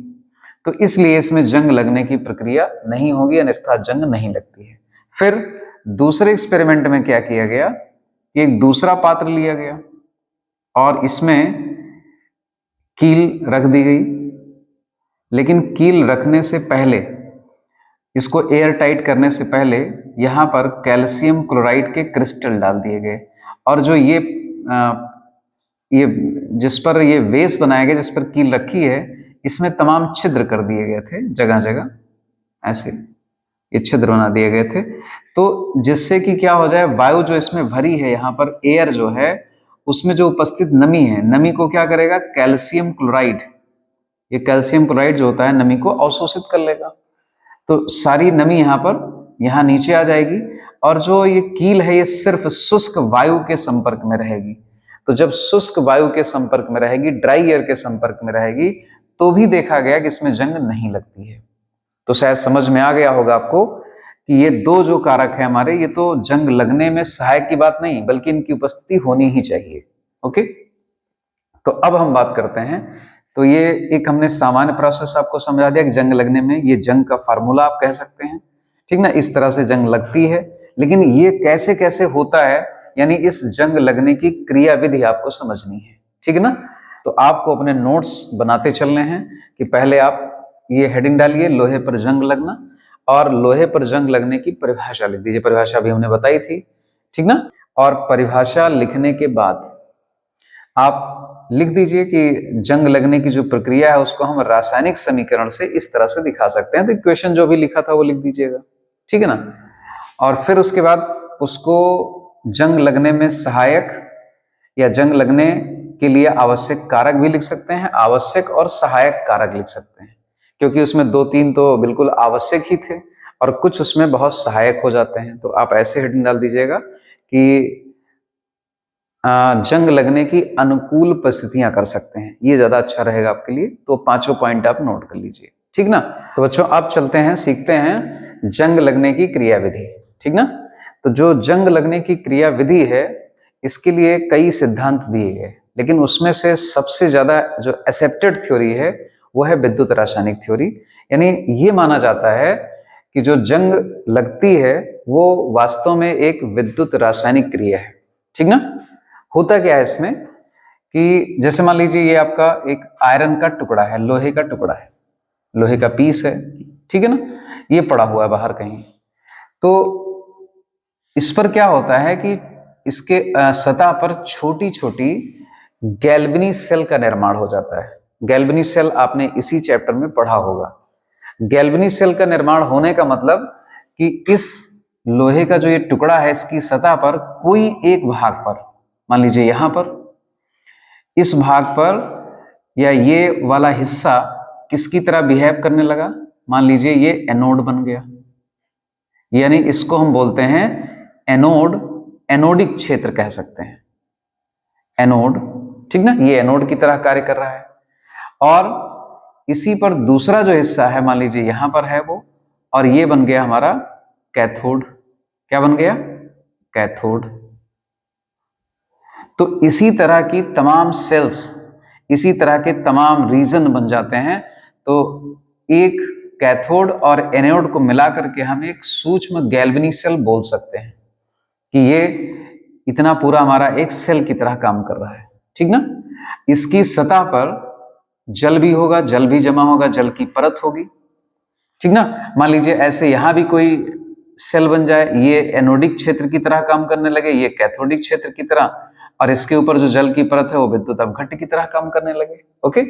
तो इसलिए इसमें जंग लगने की प्रक्रिया नहीं होगी, अन्यथा जंग नहीं लगती है। फिर दूसरे एक्सपेरिमेंट में क्या किया गया कि एक दूसरा पात्र लिया गया और इसमें कील रख दी गई, लेकिन कील रखने से पहले, इसको एयर टाइट करने से पहले यहां पर कैल्शियम क्लोराइड के क्रिस्टल डाल दिए गए। और जो ये जिस पर ये वेस बनाया गया, जिस पर कील रखी है, इसमें तमाम छिद्र कर दिए गए थे, जगह जगह ऐसे ये छिद्र बना दिए गए थे। तो जिससे कि क्या हो जाए, वायु जो इसमें भरी है, यहाँ पर एयर जो है उसमें जो उपस्थित नमी है, नमी को क्या करेगा, कैल्शियम क्लोराइड, ये कैल्शियम क्लोराइड जो होता है नमी को अवशोषित कर लेगा। तो सारी नमी यहाँ पर, यहाँ नीचे आ जाएगी, और जो ये कील है ये सिर्फ शुष्क वायु के संपर्क में रहेगी। तो जब शुष्क वायु के संपर्क में रहेगी, ड्राई एयर के संपर्क में रहेगी, तो भी देखा गया कि इसमें जंग नहीं लगती है। तो शायद समझ में आ गया होगा आपको कि ये दो जो कारक है हमारे, ये तो जंग लगने में सहायक की बात नहीं, बल्कि इनकी उपस्थिति होनी ही चाहिए। ओके, तो अब हम बात करते हैं। तो ये एक हमने सामान्य प्रोसेस आपको समझा दिया कि जंग लगने में ये जंग का फार्मूला आप कह सकते हैं, ठीक ना, इस तरह से जंग लगती है। लेकिन ये कैसे कैसे होता है, यानी इस जंग लगने की क्रिया विधि आपको समझनी है, ठीक है ना। तो आपको अपने नोट्स बनाते चलने हैं कि पहले आप ये हेडिंग डालिए, लोहे पर जंग लगना, और लोहे पर जंग लगने की परिभाषा लिख दीजिए। परिभाषा भी हमने बताई थी, ठीक ना। और परिभाषा लिखने के बाद आप लिख दीजिए कि जंग लगने की जो प्रक्रिया है उसको हम रासायनिक समीकरण से इस तरह से दिखा सकते हैं। तो इक्वेशन जो भी लिखा था वो लिख दीजिएगा, ठीक है ना। और फिर उसके बाद उसको जंग लगने में सहायक या जंग लगने के लिए आवश्यक कारक भी लिख सकते हैं, आवश्यक और सहायक कारक लिख सकते हैं, क्योंकि उसमें 2-3 तो बिल्कुल आवश्यक ही थे और कुछ उसमें बहुत सहायक हो जाते हैं। तो आप ऐसे हेडिंग डाल दीजिएगा कि जंग लगने की अनुकूल परिस्थितियां कर सकते हैं, ये ज्यादा अच्छा रहेगा आपके लिए। तो 5 पॉइंट आप नोट कर लीजिए, ठीक ना। तो बच्चों अब चलते हैं, सीखते हैं जंग लगने की क्रिया विधि, ठीक ना। तो जो जंग लगने की क्रिया विधि है, इसके लिए कई सिद्धांत दिए गए, लेकिन उसमें से सबसे ज्यादा जो एक्सेप्टेड थ्योरी है वो है विद्युत रासायनिक थ्योरी। यानी ये माना जाता है कि जो जंग लगती है वो वास्तव में एक विद्युत रासायनिक क्रिया है, ठीक ना। होता क्या है इसमें कि जैसे मान लीजिए ये आपका एक आयरन का टुकड़ा है, लोहे का टुकड़ा है, लोहे का पीस है, ठीक है ना, ये पड़ा हुआ है बाहर कहीं। तो इस पर क्या होता है कि इसके सतह पर छोटी छोटी गैल्वेनी सेल का निर्माण हो जाता है। गैल्वेनी सेल आपने इसी चैप्टर में पढ़ा होगा। गैल्वेनी सेल का निर्माण होने का मतलब कि इस लोहे का जो ये टुकड़ा है, इसकी सतह पर कोई एक भाग पर, मान लीजिए यहां पर, इस भाग पर या ये वाला हिस्सा किसकी तरह बिहेव करने लगा, मान लीजिए ये एनोड बन गया। यानी इसको हम बोलते हैं एनोड, एनोडिक क्षेत्र कह सकते हैं, एनोड, ठीक ना। ये एनोड की तरह कार्य कर रहा है। और इसी पर दूसरा जो हिस्सा है, मान लीजिए यहां पर है वो, और ये बन गया हमारा कैथोड। क्या बन गया, कैथोड। तो इसी तरह की तमाम सेल्स, इसी तरह के तमाम रीजन बन जाते हैं। तो एक कैथोड और एनोड को मिलाकर के हम एक सूक्ष्म गैल्वेनिक सेल बोल सकते हैं कि ये इतना पूरा हमारा एक सेल की तरह काम कर रहा है, ठीक ना। इसकी सतह पर जल भी होगा, जल भी जमा होगा, जल की परत होगी, ठीक ना। मान लीजिए ऐसे यहां भी कोई सेल बन जाए, ये एनोडिक क्षेत्र की तरह काम करने लगे, ये कैथोडिक क्षेत्र की तरह, और इसके ऊपर जो जल की परत है वो विद्युत अपघट्ट की तरह काम करने लगे। ओके,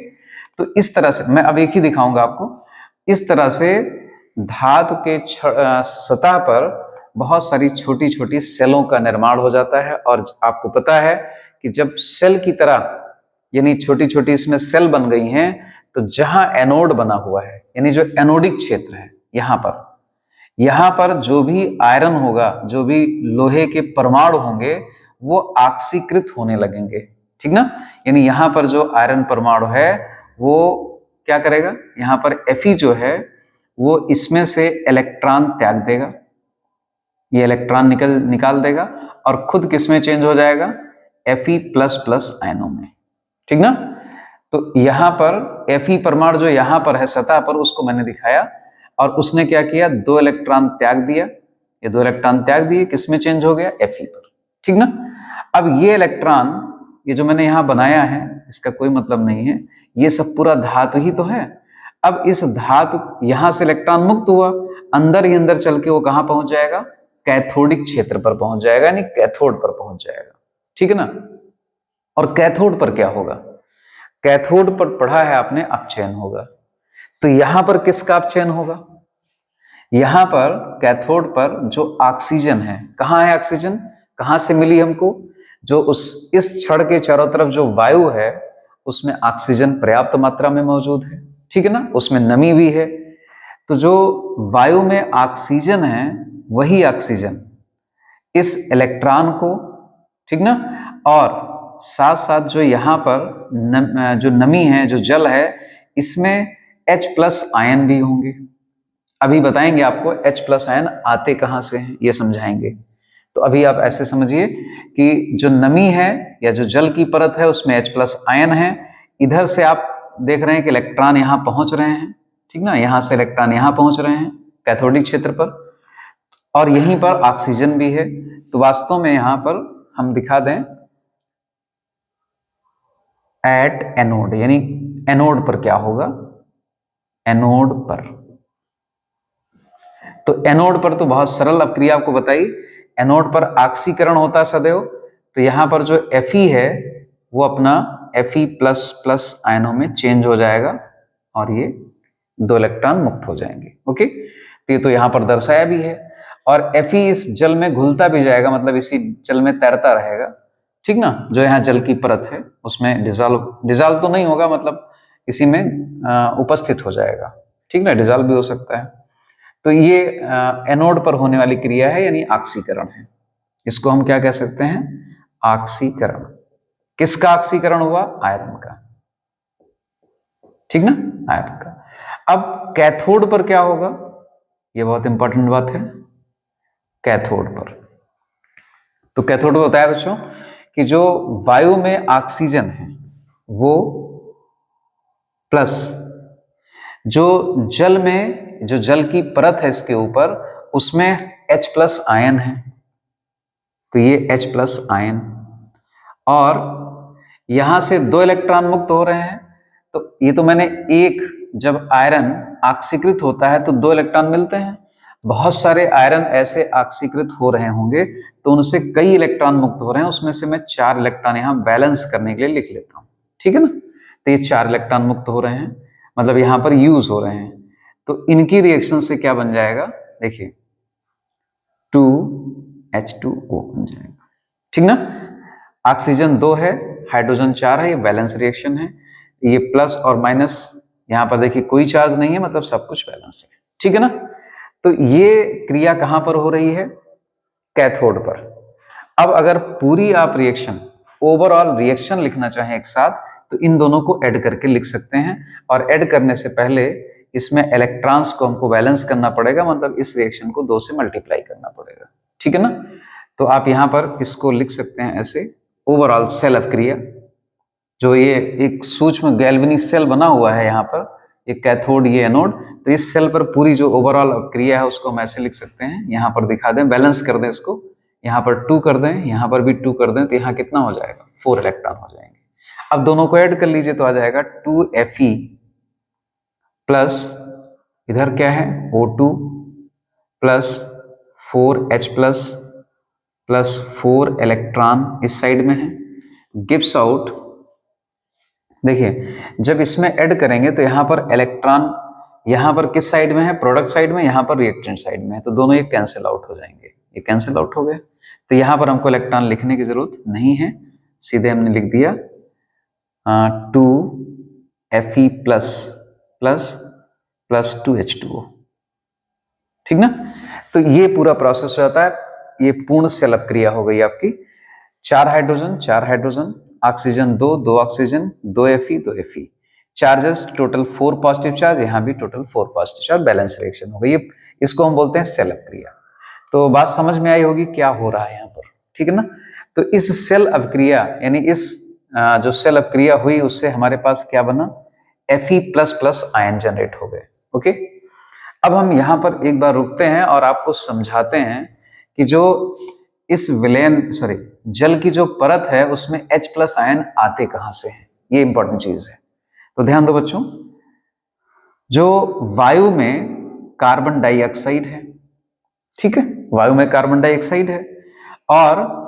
तो इस तरह से मैं अब एक ही दिखाऊंगा आपको। इस तरह से धातु के सतह पर बहुत सारी छोटी छोटी सेलों का निर्माण हो जाता है। और आपको पता है कि जब सेल की तरह, यानी छोटी छोटी इसमें सेल बन गई हैं, तो जहां एनोड बना हुआ है, यानी जो एनोडिक क्षेत्र है, यहां पर जो भी आयरन होगा, जो भी लोहे के परमाणु होंगे, वो ऑक्सीकृत होने लगेंगे, ठीक ना। यानी यहां पर जो आयरन परमाणु है वो क्या करेगा, यहां पर Fe जो है वो इसमें से इलेक्ट्रॉन त्याग देगा, ये इलेक्ट्रॉन निकाल देगा और खुद किसमें चेंज हो जाएगा, Fe++ आयनों में, ठीक ना। तो यहां पर Fe परमाणु जो यहां पर है सतह पर, उसको मैंने दिखाया, और उसने क्या किया, 2 इलेक्ट्रॉन त्याग दिया, ये 2 इलेक्ट्रॉन त्याग दिए, किसमें चेंज हो गया, Fe पर, ठीक ना। अब ये इलेक्ट्रॉन, ये जो मैंने यहां बनाया है, इसका कोई मतलब नहीं है, ये सब पूरा धातु ही तो है। अब इस धातु, यहां से इलेक्ट्रॉन मुक्त हुआ, अंदर ही अंदर चल के वो कहां पहुंच जाएगा, कैथोडिक क्षेत्र पर पहुंच जाएगा, यानी कैथोड पर पहुंच जाएगा, ठीक है ना। और कैथोड पर क्या होगा, कैथोड पर पढ़ा है आपने, अपचयन होगा। तो यहां पर किसका अपचयन होगा, यहां पर कैथोड पर जो ऑक्सीजन है, कहां है ऑक्सीजन, कहां से मिली हमको, जो इस छड़ के चारों तरफ जो वायु है उसमें ऑक्सीजन पर्याप्त मात्रा में मौजूद है, ठीक है ना, उसमें नमी भी है। तो जो वायु में ऑक्सीजन है वही ऑक्सीजन इस इलेक्ट्रॉन को, ठीक ना, और साथ साथ जो यहाँ पर जो नमी है, जो जल है, इसमें H+ आयन भी होंगे। अभी बताएंगे आपको H+ आयन आते कहाँ से हैं, ये समझाएंगे। तो अभी आप ऐसे समझिए कि जो नमी है या जो जल की परत है उसमें H+ आयन है। इधर से आप देख रहे हैं कि इलेक्ट्रॉन यहाँ पहुंच रहे हैं, ठीक ना, यहाँ से इलेक्ट्रॉन यहाँ पहुंच रहे हैं कैथोडिक क्षेत्र पर, और यहीं पर ऑक्सीजन भी है। तो वास्तव में यहाँ पर हम दिखा दें एट एनोड, यानी एनोड पर क्या होगा, एनोड पर। तो एनोड पर तो बहुत सरल अपक्रिया आपको बताई, एनोड पर ऑक्सीकरण होता है सदैव। तो यहाँ पर जो Fe है वो अपना Fe++ आयनों में चेंज हो जाएगा और ये 2 इलेक्ट्रॉन मुक्त हो जाएंगे। ओके, तो ये तो यहाँ पर दर्शाया भी है। और Fe इस जल में घुलता भी जाएगा, मतलब इसी जल में तैरता रहेगा, ठीक ना। जो यहाँ जल की परत है उसमें डिजॉल्व तो नहीं होगा, मतलब इसी में उपस्थित हो जाएगा, ठीक ना, डिजॉल्व भी हो सकता है। तो ये एनोड पर होने वाली क्रिया है, यानी ऑक्सीकरण है। इसको हम क्या कह सकते हैं, ऑक्सीकरण। किसका ऑक्सीकरण हुआ, आयरन का, ठीक ना, आयरन का। अब कैथोड पर क्या होगा, ये बहुत इंपॉर्टेंट बात है। कैथोड पर, तो कैथोड में होता है बच्चों कि जो वायु में ऑक्सीजन है वो प्लस जो जल में, जो जल की परत है इसके ऊपर, उसमें H+ आयन है। तो ये H+ आयन, और यहां से 2 इलेक्ट्रॉन मुक्त हो रहे हैं। तो ये तो मैंने एक, जब आयरन ऑक्सीकृत होता है तो 2 इलेक्ट्रॉन मिलते हैं। बहुत सारे आयरन ऐसे ऑक्सीकृत हो रहे होंगे तो उनसे कई इलेक्ट्रॉन मुक्त हो रहे हैं, उसमें से मैं 4 इलेक्ट्रॉन यहाँ बैलेंस करने के लिए लिख लेता हूँ, ठीक है ना। तो ये 4 इलेक्ट्रॉन मुक्त हो रहे हैं, मतलब यहाँ पर यूज हो रहे हैं। तो इनकी रिएक्शन से क्या बन जाएगा, देखिए 2H2O बन जाएगा, ठीक ना। ऑक्सीजन 2 है, हाइड्रोजन 4 है, ये बैलेंस रिएक्शन है। ये प्लस और माइनस, यहाँ पर देखिए कोई चार्ज नहीं है, मतलब सब कुछ बैलेंस है, ठीक है ना। तो ये क्रिया कहां पर हो रही है, कैथोड पर। अब अगर पूरी आप रिएक्शन, ओवरऑल रिएक्शन लिखना चाहें एक साथ, तो इन दोनों को ऐड करके लिख सकते हैं। और ऐड करने से पहले इसमें इलेक्ट्रॉन्स को हमको बैलेंस करना पड़ेगा, मतलब इस रिएक्शन को 2 से मल्टीप्लाई करना पड़ेगा, ठीक है ना। तो आप यहां पर इसको लिख सकते हैं ऐसे, ओवरऑल सेल अपक्रिया। जो ये एक सूक्ष्म गैल्वेनिक सेल बना हुआ है यहाँ पर, ये कैथोड, ये एनोड, तो इस सेल पर पूरी जो ओवरऑल क्रिया है उसको हम ऐसे लिख सकते हैं। यहाँ पर दिखा दें, बैलेंस कर दें इसको, यहाँ पर 2 कर दें, यहाँ पर भी 2 कर दें, तो यहाँ कितना हो जाएगा, 4 इलेक्ट्रॉन हो जाएंगे। अब दोनों को ऐड कर लीजिए तो आ जाएगा 2Fe प्लस, इधर क्या है, O2 plus 4H plus 4 electron इस साइड में है, गिव्स आउट। देखिए जब इसमें ऐड करेंगे तो यहाँ पर इलेक्ट्रॉन, यहाँ पर किस साइड में है, प्रोडक्ट साइड में, यहाँ पर रिएक्टेंट साइड में है, तो दोनों ये कैंसिल आउट हो जाएंगे, ये कैंसिल आउट हो गए। तो यहाँ पर हमको इलेक्ट्रॉन लिखने की जरूरत नहीं है, सीधे हमने लिख दिया 2Fe प्लस 2H2O, ठीक ना। तो ये पूरा प्रोसेस हो जाता है, ये पूर्ण सेल अपक्रिया हो गई आपकी। 4 hydrogen, oxygen 2 oxygen, 2 Fe, charges total 4 positive charge, यहाँ भी total 4 positive charge, balance reaction हो गई। इसको हम बोलते हैं सेल अपक्रिया। तो बात समझ में आई होगी क्या हो रहा है यहाँ पर, ठीक है ना। तो इस सेल अपक्रिया, यानी इस जो सेल अपक्रिया हुई उससे हमारे पास क्या बना, Fe++ आयन जनरेट हो गए। ओके, अब हम यहाँ पर एक बार रुकते हैं और आपको समझाते हैं कि जो इस जल की जो परत है उसमें H+ आयन आते कहां से हैं, ये इंपॉर्टेंट चीज है। तो ध्यान दो बच्चों, जो वायु में कार्बन डाइऑक्साइड है, ठीक है, वायु में कार्बन डाइऑक्साइड है, और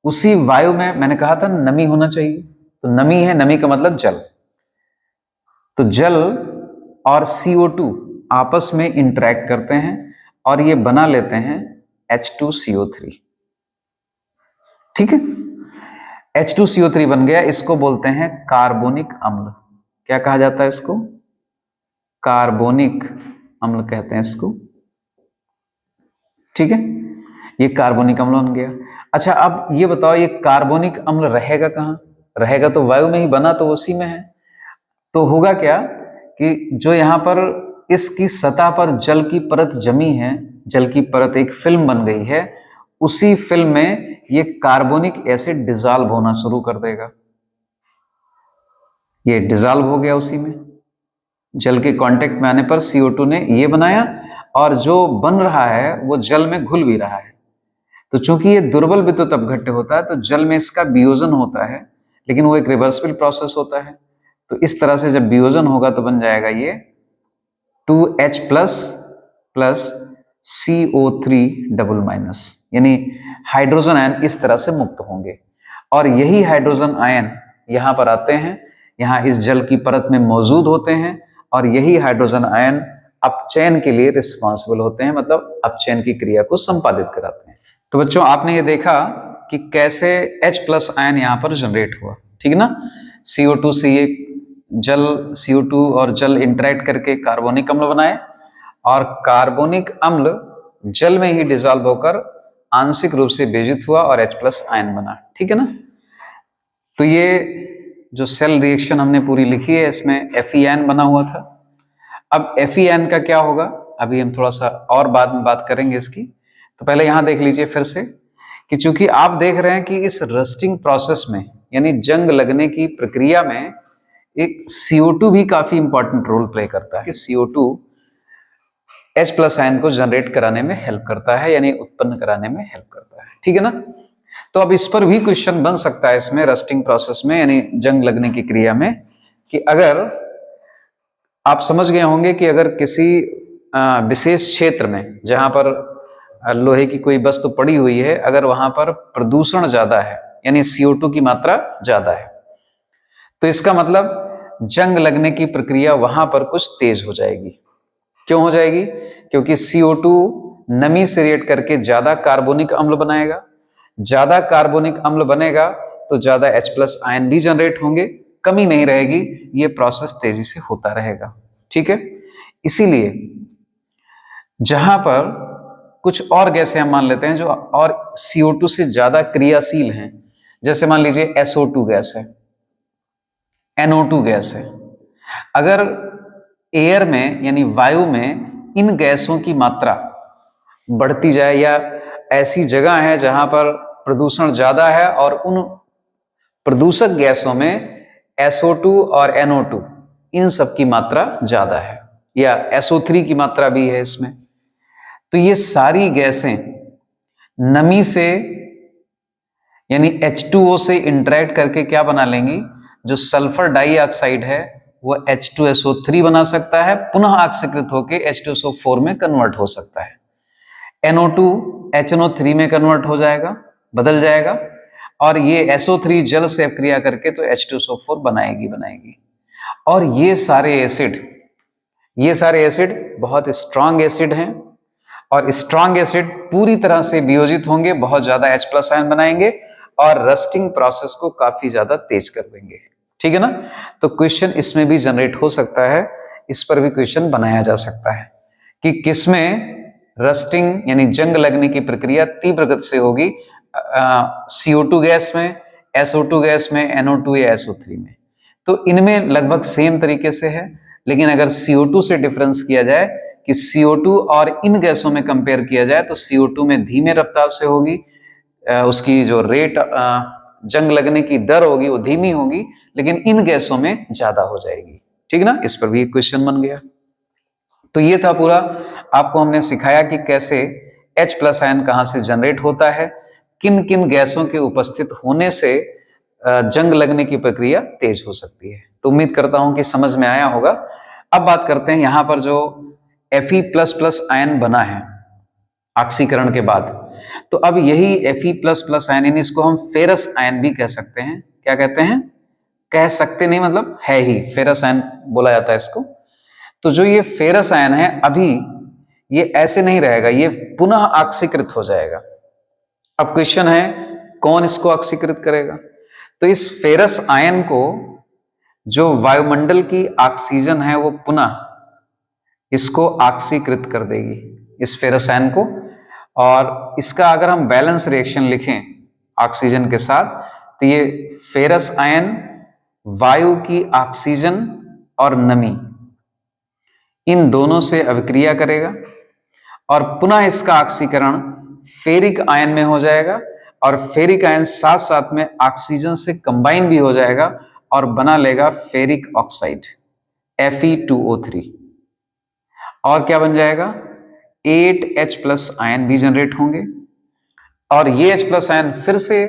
उसी वायु में मैंने कहा था नमी होना चाहिए, तो नमी है, नमी का मतलब जल। तो जल और CO2 आपस में इंटरेक्ट करते हैं और ये बना लेते हैं H2CO3, ठीक है। H2CO3 बन गया, इसको बोलते हैं कार्बोनिक अम्ल। क्या कहा जाता है इसको? कार्बोनिक अम्ल कहते हैं इसको। ठीक है, ये कार्बोनिक अम्ल बन गया। अच्छा, अब ये बताओ, ये कार्बोनिक अम्ल रहेगा कहाँ? रहेगा तो वायु में ही, बना तो उसी में है। तो होगा क्या कि जो यहाँ पर इसकी सतह पर जल की परत जमी है, जल की परत एक फिल्म बन गई है, उसी फिल्म में ये कार्बोनिक एसिड डिसॉल्व होना शुरू कर देगा। ये डिसॉल्व हो गया उसी में, जल के कांटेक्ट में आने पर CO2 ने ये बनाया, और जो बन रहा है वो जल में घुल भी रहा है। तो चूंकि ये दुर्बल विद्युत अपघट्य होता है, तो जल में इसका वियोजन होता है, लेकिन वो एक रिवर्सिबल प्रोसेस होता है। तो इस तरह से जब वियोजन होगा तो बन जाएगा ये 2H plus CO3 double minus, यानी हाइड्रोजन आयन इस तरह से मुक्त होंगे। और यही हाइड्रोजन आयन यहाँ पर आते हैं, यहाँ इस जल की परत में मौजूद होते हैं, और यही हाइड्रोजन आयन अपचयन के लिए रिस्पॉन्सिबल होते हैं, मतलब अपचयन की क्रिया को संपादित कराते हैं। तो बच्चों, आपने ये देखा कि कैसे H+ आयन यहाँ पर जनरेट हुआ, ठीक है ना। CO2 से ये जल, CO2 और जल इंटरेक्ट करके कार्बोनिक अम्ल बनाए, और कार्बोनिक अम्ल जल में ही डिसॉल्व होकर आंशिक रूप से विभाजित हुआ और H+ आयन बना, ठीक है ना। तो ये जो सेल रिएक्शन हमने पूरी लिखी है, इसमें Fe आयन बना हुआ था। अब Fe आयन का क्या होगा, अभी हम थोड़ा सा और बाद में बात करेंगे इसकी। तो पहले यहां देख लीजिए फिर से कि चूंकि आप देख रहे हैं कि इस रस्टिंग प्रोसेस में, यानी जंग लगने की प्रक्रिया में, एक CO2 भी काफी इंपॉर्टेंट रोल प्ले करता है कि CO2 H+ आयन को जनरेट कराने में हेल्प करता है, यानी उत्पन्न कराने में हेल्प करता है, ठीक है ना। तो अब इस पर भी क्वेश्चन बन सकता है इसमें रस्टिंग प्रोसेस में, यानी जंग लगने की क्रिया में, कि अगर आप समझ गए होंगे कि अगर किसी विशेष क्षेत्र में जहां पर लोहे की कोई वस्तु पड़ी हुई है, अगर वहां पर प्रदूषण ज्यादा है, यानी CO2 की मात्रा ज्यादा है, तो इसका मतलब जंग लगने की प्रक्रिया वहां पर कुछ तेज हो जाएगी। क्यों हो जाएगी? क्योंकि CO2 नमी से रिएक्ट करके ज्यादा कार्बोनिक अम्ल बनाएगा, ज्यादा कार्बोनिक अम्ल बनेगा तो ज्यादा H+ आयन भी जनरेट होंगे, कमी नहीं रहेगी, ये प्रोसेस तेजी से होता रहेगा, ठीक है। इसीलिए जहां पर कुछ और गैसें हम मान लेते हैं जो और CO2 से ज्यादा क्रियाशील हैं, जैसे मान लीजिए SO2 गैस है, NO2 गैस है। अगर एयर में, यानी वायु में, इन गैसों की मात्रा बढ़ती जाए, या ऐसी जगह है जहां पर प्रदूषण ज्यादा है और उन प्रदूषक गैसों में SO2 और NO2 इन सब की मात्रा ज्यादा है, या SO3 की मात्रा भी है इसमें, तो ये सारी गैसें नमी से, यानी H2O से इंटरेक्ट करके क्या बना लेंगी, जो सल्फर डाइऑक्साइड है वो H2SO3 बना सकता है, पुनः ऑक्सीकृत होकर H2SO4 में कन्वर्ट हो सकता है। NO2 HNO3 में कन्वर्ट हो जाएगा, बदल जाएगा, और ये SO3 जल से क्रिया करके तो H2SO4 बनाएगी। और ये सारे एसिड बहुत स्ट्रांग एसिड हैं, और स्ट्रांग एसिड पूरी तरह से वियोजित होंगे, बहुत ज्यादा H+ आयन बनाएंगे और रस्टिंग प्रोसेस को काफी ज्यादा तेज कर देंगे, ठीक है ना। तो क्वेश्चन इसमें भी जनरेट हो सकता है, इस पर भी क्वेश्चन बनाया जा सकता है कि किसमें रस्टिंग यानी जंग लगने की प्रक्रिया तीव्र गति से होगी, CO2 गैस में, SO2 गैस में, NO2 या SO3 में। तो इनमें लगभग सेम तरीके से है, लेकिन अगर CO2 से डिफरेंस किया जाए कि CO2 और इन गैसों में कंपेयर किया जाए तो CO2 में धीमे रफ्तार से होगी, उसकी जो रेट जंग लगने की दर होगी वो धीमी होगी, लेकिन इन गैसों में ज्यादा हो जाएगी, ठीक ना। इस पर भी एक क्वेश्चन बन गया। तो ये था पूरा, आपको हमने सिखाया कि कैसे H+ आयन कहां से जनरेट होता है, किन किन गैसों के उपस्थित होने से जंग लगने की प्रक्रिया तेज हो सकती है। तो उम्मीद करता हूं कि समझ में आया होगा। अब बात करते हैं यहां पर जो Fe++ आयन बना है ऑक्सीकरण के बाद, तो अब यही Fe++ आयन, यानी इसको हम फेरस आयन भी कह सकते हैं। क्या कहते हैं? कह सकते नहीं, मतलब है ही, फेरस आयन बोला जाता है इसको। तो जो ये फेरस आयन है, अभी ये ऐसे नहीं रहेगा, ये पुनः ऑक्सीकृत हो जाएगा। अब क्वेश्चन है कौन इसको ऑक्सीकृत करेगा? तो इस फेरस आयन को जो वायुमंडल की ऑक्सीजन है वो पुनः इसको ऑक्सीकृत कर देगी, इस फेरस आयन को। और इसका अगर हम बैलेंस रिएक्शन लिखें ऑक्सीजन के साथ, तो ये फेरस आयन वायु की ऑक्सीजन और नमी इन दोनों से अभिक्रिया करेगा और पुनः इसका ऑक्सीकरण फेरिक आयन में हो जाएगा और फेरिक आयन साथ साथ में ऑक्सीजन से कंबाइन भी हो जाएगा और बना लेगा फेरिक ऑक्साइड Fe2O3। और क्या बन जाएगा, 8H+ आयन भी जनरेट होंगे और ये H+ आयन फिर से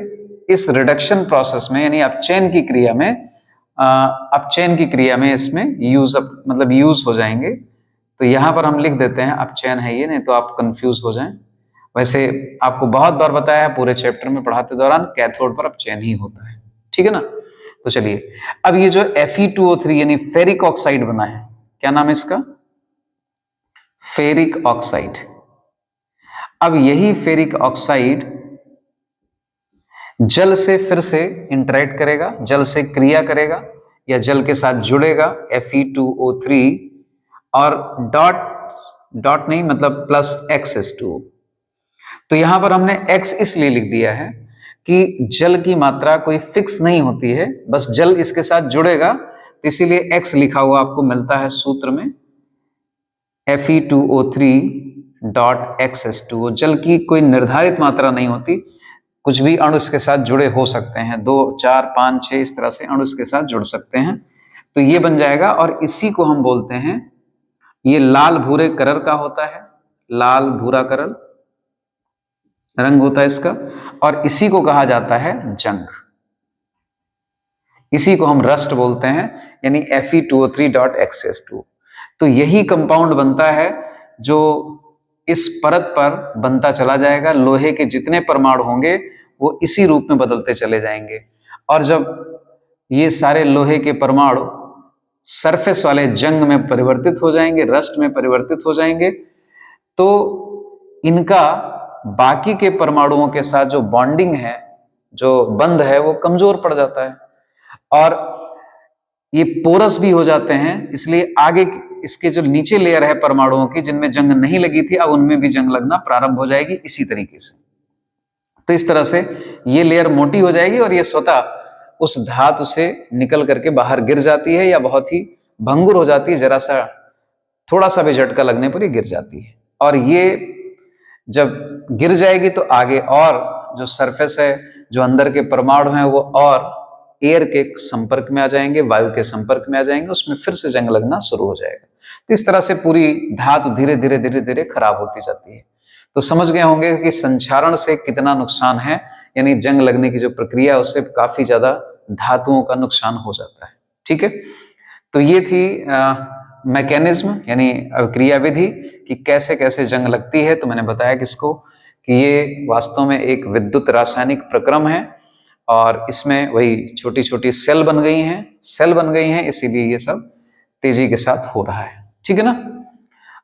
इस रिडक्शन प्रोसेस में यानी अपचयन की क्रिया में इसमें यूज हो जाएंगे। तो यहां पर हम लिख देते हैं अपचयन है ये, नहीं तो आप कंफ्यूज हो जाएं। वैसे आपको बहुत बार बताया है पूरे चैप्टर में पढ़ाते दौरान, कैथोड पर अपचयन ही होता है, ठीक है ना। तो चलिए, अब ये जो Fe2O3 यानी फेरिक ऑक्साइड बना है, क्या नाम है इसका, फेरिक ऑक्साइड। अब यही फेरिक ऑक्साइड जल से फिर से इंटरेक्ट करेगा, जल से क्रिया करेगा या जल के साथ जुड़ेगा Fe2O3 और डॉट नहीं मतलब +XH2O। तो यहां पर हमने X इसलिए लिख दिया है कि जल की मात्रा कोई फिक्स नहीं होती है, बस जल इसके साथ जुड़ेगा, तो इसीलिए X लिखा हुआ आपको मिलता है सूत्र में Fe2O3.XH2O। जल की कोई निर्धारित मात्रा नहीं होती, कुछ भी अणु इसके साथ जुड़े हो सकते हैं, 2, 4, 5, 6 इस तरह से अणु इसके साथ जुड़ सकते हैं। तो ये बन जाएगा और इसी को हम बोलते हैं, ये लाल भूरे कलर का होता है, लाल भूरा कलर रंग होता है इसका, और इसी को कहा जाता है जंग। इसी को हम रस्ट बोलते हैं, यानी Fe2O3.XH2। तो यही कंपाउंड बनता है जो इस परत पर बनता चला जाएगा। लोहे के जितने परमाणु होंगे वो इसी रूप में बदलते चले जाएंगे और जब ये सारे लोहे के परमाणु सरफेस वाले जंग में परिवर्तित हो जाएंगे, रस्ट में परिवर्तित हो जाएंगे, तो इनका बाकी के परमाणुओं के साथ जो बॉन्डिंग है, जो बंध है, वो कमजोर पड़ जाता है और ये पोरस भी हो जाते हैं। इसलिए आगे इसके जो नीचे लेयर है परमाणुओं की, जिनमें जंग नहीं लगी थी, अब उनमें भी जंग लगना प्रारंभ हो जाएगी इसी तरीके से। तो इस तरह से ये लेयर मोटी हो जाएगी और ये स्वतः उस धातु से निकल करके बाहर गिर जाती है या बहुत ही भंगुर हो जाती है, जरा सा थोड़ा सा भी झटका लगने पर ये गिर जाती है। और ये जब गिर जाएगी तो आगे और जो सरफेस है, जो अंदर के परमाणु हैं, वो और एयर के संपर्क में आ जाएंगे, वायु के संपर्क में आ जाएंगे, उसमें फिर से जंग लगना शुरू हो जाएगा। तो इस तरह से पूरी धातु धीरे धीरे धीरे धीरे खराब होती जाती है। तो समझ गए होंगे कि संक्षारण से कितना नुकसान है, यानी जंग लगने की जो प्रक्रिया है उससे काफी ज्यादा धातुओं का नुकसान हो जाता है, ठीक है। तो ये थी मैकेनिज्म यानी अभिक्रिया विधि कि कैसे कैसे जंग लगती है। तो मैंने बताया किसको कि ये वास्तव में एक विद्युत रासायनिक प्रक्रम है और इसमें वही छोटी छोटी सेल बन गई हैं, इसीलिए ये सब तेजी के साथ हो रहा है, ठीक है ना।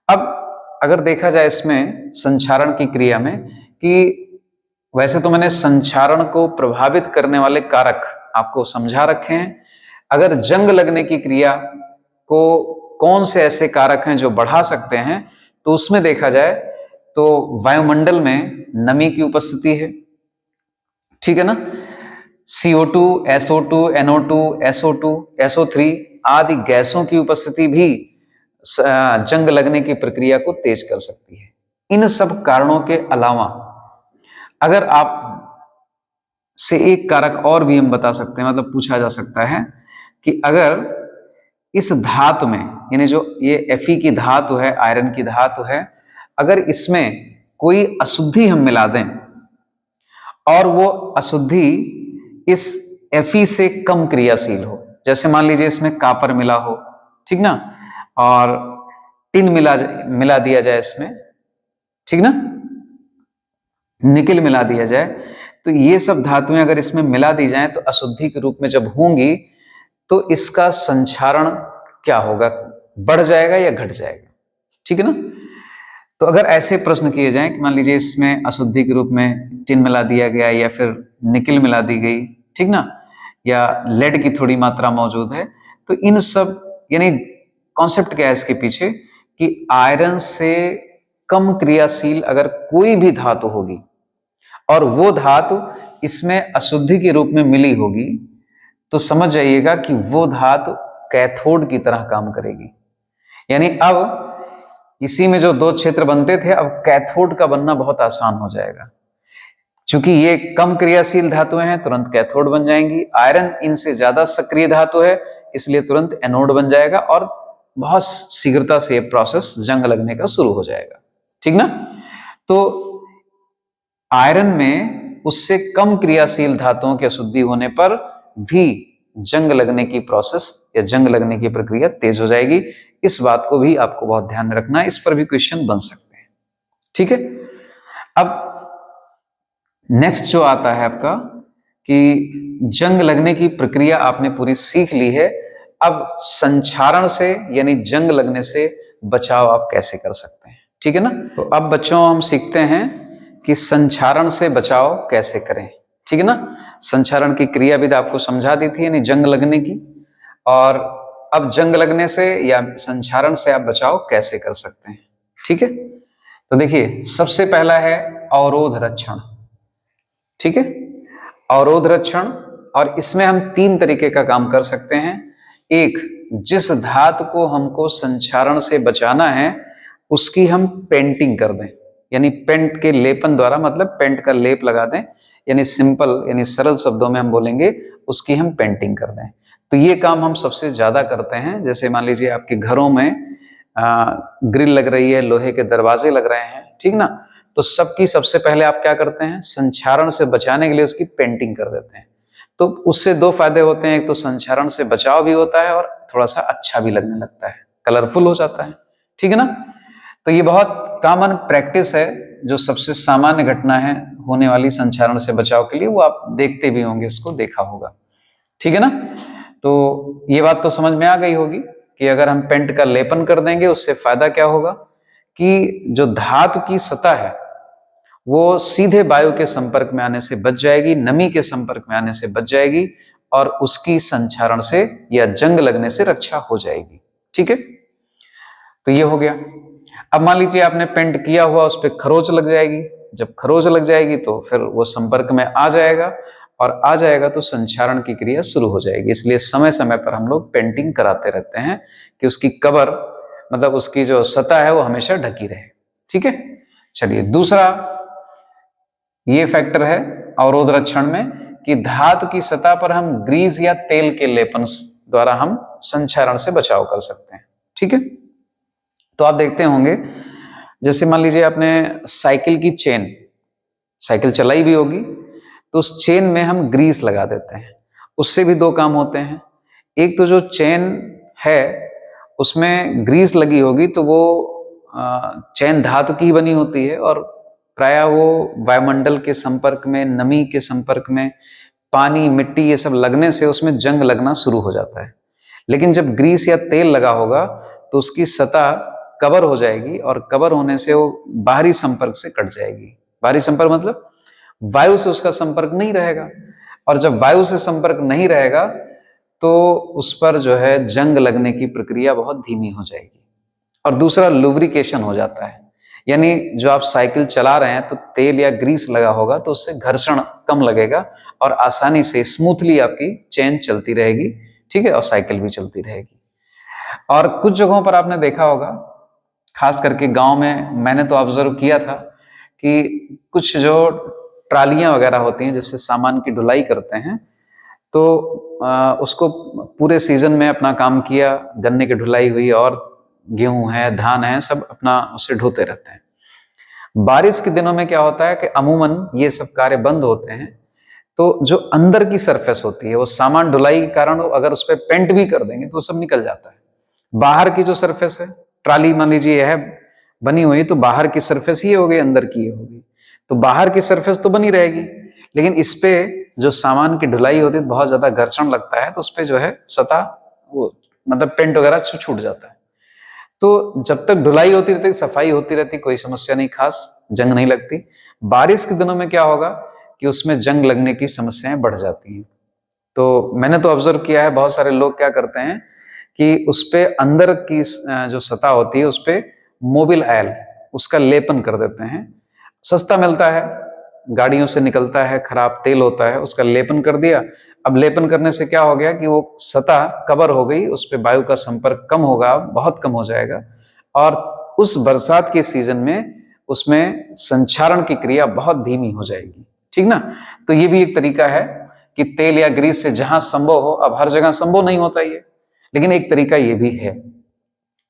अब अगर देखा जाए इसमें संक्षारण की क्रिया में, कि वैसे तो मैंने संक्षारण को प्रभावित करने वाले कारक आपको समझा रखे हैं। अगर जंग लगने की क्रिया को कौन से ऐसे कारक हैं जो बढ़ा सकते हैं, तो उसमें देखा जाए तो वायुमंडल में नमी की उपस्थिति है, ठीक है ना। CO2, SO2, NO2, SO2, SO3 आदि गैसों की उपस्थिति भी जंग लगने की प्रक्रिया को तेज कर सकती है। इन सब कारणों के अलावा अगर आप से एक कारक और भी हम बता सकते हैं, मतलब पूछा जा सकता है कि अगर इस धातु में, यानी जो ये Fe की धातु है, आयरन की धातु है, अगर इसमें कोई अशुद्धि हम मिला दें और वो अशुद्धि इस Fe से कम क्रियाशील हो, जैसे मान लीजिए इसमें कापर मिला हो, ठीक ना, और टिन मिला दिया जाए इसमें, ठीक ना, निकेल मिला दिया जाए, तो ये सब धातुएं अगर इसमें मिला दी जाएं तो अशुद्धि के रूप में जब होंगी तो इसका संक्षारण क्या होगा, बढ़ जाएगा या घट जाएगा, ठीक है ना। तो अगर ऐसे प्रश्न किए जाएं कि मान लीजिए इसमें अशुद्धि के रूप में टिन मिला दिया गया या फिर निकेल मिला दी गई, ठीक ना, या लेड की थोड़ी मात्रा मौजूद है। तो इन सब यानी कॉन्सेप्ट क्या है इसके पीछे कि आयरन से कम क्रियाशील अगर कोई भी धातु होगी और वो धातु इसमें अशुद्धि के रूप में मिली होगी तो समझ जाइएगा कि वो धातु कैथोड की तरह काम करेगी। यानी अब इसी में जो दो क्षेत्र बनते थे अब कैथोड का बनना बहुत आसान हो जाएगा। चूंकि ये कम क्रियाशील धातुएं हैं तुरंत कैथोड बन जाएंगी, आयरन इनसे ज्यादा सक्रिय धातु है इसलिए तुरंत एनोड बन जाएगा और बहुत शीघ्रता से ये प्रोसेस जंग लगने का शुरू हो जाएगा। ठीक ना। तो आयरन में उससे कम क्रियाशील धातुओं की अशुद्धि होने पर भी जंग लगने की प्रोसेस या जंग लगने की प्रक्रिया तेज हो जाएगी। इस बात को भी आपको बहुत ध्यान में रखना है, इस पर भी क्वेश्चन बन सकते हैं। ठीक है। अब नेक्स्ट जो आता है आपका कि जंग लगने की प्रक्रिया आपने पूरी सीख ली है, अब संक्षारण से यानी जंग लगने से बचाव आप कैसे कर सकते हैं। ठीक है ना। तो अब बच्चों हम सीखते हैं कि संक्षारण से बचाव कैसे करें। ठीक है ना। संक्षारण की क्रियाविधि आपको समझा दी थी यानी जंग लगने की, और अब जंग लगने से या संक्षारण से आप बचाव कैसे कर सकते हैं। ठीक है। तो देखिए सबसे पहला है अवरोध रक्षण। ठीक है। अवरोध रक्षण, और इसमें हम 3 तरीके का काम कर सकते हैं। एक, जिस धातु को हमको संक्षारण से बचाना है उसकी हम पेंटिंग कर दें, यानी पेंट के लेपन द्वारा, मतलब पेंट का लेप लगा दें, यानी सिंपल यानी सरल शब्दों में हम बोलेंगे उसकी हम पेंटिंग कर दें। तो ये काम हम सबसे ज्यादा करते हैं। जैसे मान लीजिए आपके घरों में ग्रिल लग रही है, लोहे के दरवाजे लग रहे हैं, ठीक ना, तो सबकी सबसे पहले आप क्या करते हैं, संक्षारण से बचाने के लिए उसकी पेंटिंग कर देते हैं। तो उससे 2 फायदे होते हैं, एक तो संक्षारण से बचाव भी होता है और थोड़ा सा अच्छा भी लगने लगता है, कलरफुल हो जाता है। ठीक है ना। तो ये बहुत कॉमन प्रैक्टिस है, जो सबसे सामान्य घटना है होने वाली संक्षारण से बचाव के लिए, वो आप देखते भी होंगे, इसको देखा होगा। ठीक है ना। तो ये बात तो समझ में आ गई होगी कि अगर हम पेंट का लेपन कर देंगे उससे फायदा क्या होगा कि जो धातु की सतह है वो सीधे वायु के संपर्क में आने से बच जाएगी, नमी के संपर्क में आने से बच जाएगी और उसकी संक्षारण से या जंग लगने से रक्षा हो जाएगी। ठीक है। तो ये हो गया। अब मान लीजिए आपने पेंट किया हुआ, उस पर खरोच लग जाएगी। जब खरोच लग जाएगी तो फिर वो संपर्क में आ जाएगा, और आ जाएगा तो संक्षारण की क्रिया शुरू हो जाएगी। इसलिए समय समय पर हम लोग पेंटिंग कराते रहते हैं कि उसकी कवर, मतलब उसकी जो सतह है वो हमेशा ढकी रहे। ठीक है। चलिए दूसरा ये फैक्टर है अवरोध रक्षण में कि धातु की सतह पर हम ग्रीस या तेल के लेपन द्वारा हम संक्षारण से बचाव कर सकते हैं। ठीक है। तो आप देखते होंगे, जैसे मान लीजिए आपने साइकिल की चेन, साइकिल चलाई भी होगी, तो उस चेन में हम ग्रीस लगा देते हैं। उससे भी 2 काम होते हैं। एक तो जो चेन है उसमें ग्रीस लगी होगी तो वो चेन धातु की ही बनी होती है और प्रायः वो वायुमंडल के संपर्क में, नमी के संपर्क में, पानी, मिट्टी, ये सब लगने से उसमें जंग लगना शुरू हो जाता है। लेकिन जब ग्रीस या तेल लगा होगा तो उसकी सतह कवर हो जाएगी, और कवर होने से वो बाहरी संपर्क से कट जाएगी। बाहरी संपर्क मतलब वायु से उसका संपर्क नहीं रहेगा, और जब वायु से संपर्क नहीं रहेगा तो उस पर जो है जंग लगने की प्रक्रिया बहुत धीमी हो जाएगी। और दूसरा लुब्रिकेशन हो जाता है, यानी जो आप साइकिल चला रहे हैं तो तेल या ग्रीस लगा होगा तो उससे घर्षण कम लगेगा और आसानी से स्मूथली आपकी चेन चलती रहेगी। ठीक है। और साइकिल भी चलती रहेगी। और कुछ जगहों पर आपने देखा होगा, खास करके गांव में मैंने तो ऑब्जर्व किया था कि कुछ जो ट्रालियां वगैरह होती हैं जिससे सामान की ढुलाई करते हैं, तो उसको पूरे सीजन में अपना काम किया, गन्ने की ढुलाई हुई और गेहूं है, धान है, सब अपना उसे ढोते रहते हैं। बारिश के दिनों में क्या होता है कि अमूमन ये सब कार्य बंद होते हैं, तो जो अंदर की सरफेस होती है वो सामान ढुलाई के कारण अगर उस पर पेंट भी कर देंगे तो वो सब निकल जाता है। बाहर की जो सरफेस है, ट्राली मान लीजिए है बनी हुई, तो बाहर की सरफेस ये हो गई, अंदर की ये होगी, तो बाहर की सरफेस तो बनी रहेगी, लेकिन इस पे जो सामान की ढुलाई होती है बहुत ज्यादा घर्षण लगता है, तो उस पे जो है सतह वो मतलब पेंट वगैरह छूट जाता है। तो जब तक ढुलाई होती रहती, सफाई होती रहती, कोई समस्या नहीं, खास जंग नहीं लगती। बारिश के दिनों में क्या होगा कि उसमें जंग लगने की समस्याएं बढ़ जाती हैं। तो मैंने तो ऑब्जर्व किया है, बहुत सारे लोग क्या करते हैं कि उस पे अंदर की जो सतह होती है उस पे मोबिल ऑयल उसका लेपन कर देते हैं। सस्ता मिलता है, गाड़ियों से निकलता है, खराब तेल होता है, उसका लेपन कर दिया। अब लेपन करने से क्या हो गया कि वो सतह कवर हो गई, उस पे वायु का संपर्क कम होगा, बहुत कम हो जाएगा, और उस बरसात के सीजन में उसमें संक्षारण की क्रिया बहुत धीमी हो जाएगी। ठीक ना? तो ये भी एक तरीका है कि तेल या ग्रीस से जहां संभव हो, अब हर जगह संभव नहीं होता ये, लेकिन एक तरीका ये भी है।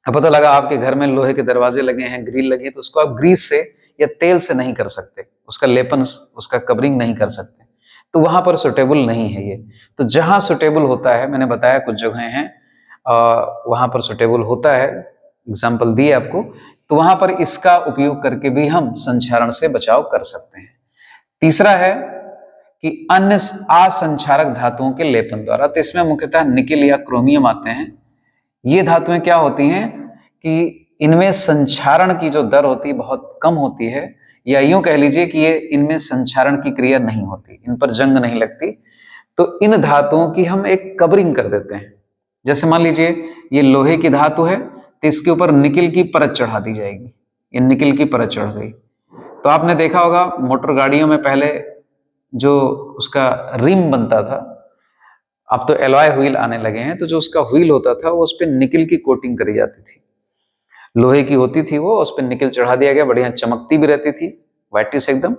अब पता लगा आपके घर में लोहे के दरवाजे लगे हैं, ग्रिल लगी है, तो उसको आप ग्रीस से या तेल से नहीं कर सकते, उसका लेपन, उसका कवरिंग नहीं कर सकते, तो वहां पर सुटेबल नहीं है ये। तो जहां सुटेबल होता है, मैंने बताया कुछ जगह हैं वहां पर सुटेबल होता है, एग्जाम्पल दिए आपको, तो वहां पर इसका उपयोग करके भी हम संक्षारण से बचाव कर सकते हैं। तीसरा है कि अन्य असंक्षारक धातुओं के लेपन द्वारा, तो इसमें मुख्यतः निकेल या क्रोमियम आते हैं। ये धातुएं क्या होती हैं कि इनमें संक्षारण की जो दर होती है बहुत कम होती है, या यूं कह लीजिए कि ये इनमें संक्षारण की क्रिया नहीं होती, इन पर जंग नहीं लगती, तो इन धातुओं की हम एक कवरिंग कर देते हैं। जैसे मान लीजिए ये लोहे की धातु है, तो इसके ऊपर निकेल की परत चढ़ा दी जाएगी, ये निकेल की परत चढ़ गई। तो आपने देखा होगा मोटर गाड़ियों में पहले जो उसका रिम बनता था, अब तो एलॉय व्हील आने लगे हैं, तो जो उसका व्हील होता था वो उस पर निकेल की कोटिंग करी जाती थी, लोहे की होती थी वो, उस पर निकेल चढ़ा दिया गया, बढ़िया चमकती भी रहती थी, वाइटिश एकदम,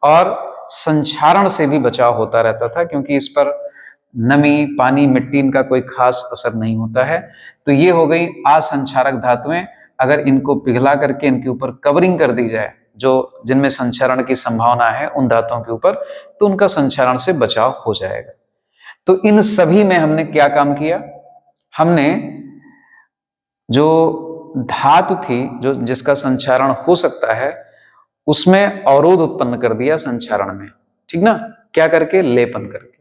और संक्षारण से भी बचाव होता रहता था, क्योंकि इस पर नमी, पानी, मिट्टी इनका कोई खास असर नहीं होता है। तो ये हो गई असंक्षारक धातुएं। अगर इनको पिघला करके इनके ऊपर कवरिंग कर दी जाए, जो जिनमें संक्षारण की संभावना है उन धातुओं के ऊपर, तो उनका संक्षारण से बचाव हो जाएगा। तो इन सभी में हमने क्या काम किया, हमने जो धातु थी जो जिसका संक्षारण हो सकता है उसमें अवरोध उत्पन्न कर दिया संक्षारण में, ठीक ना, क्या करके, लेपन करके।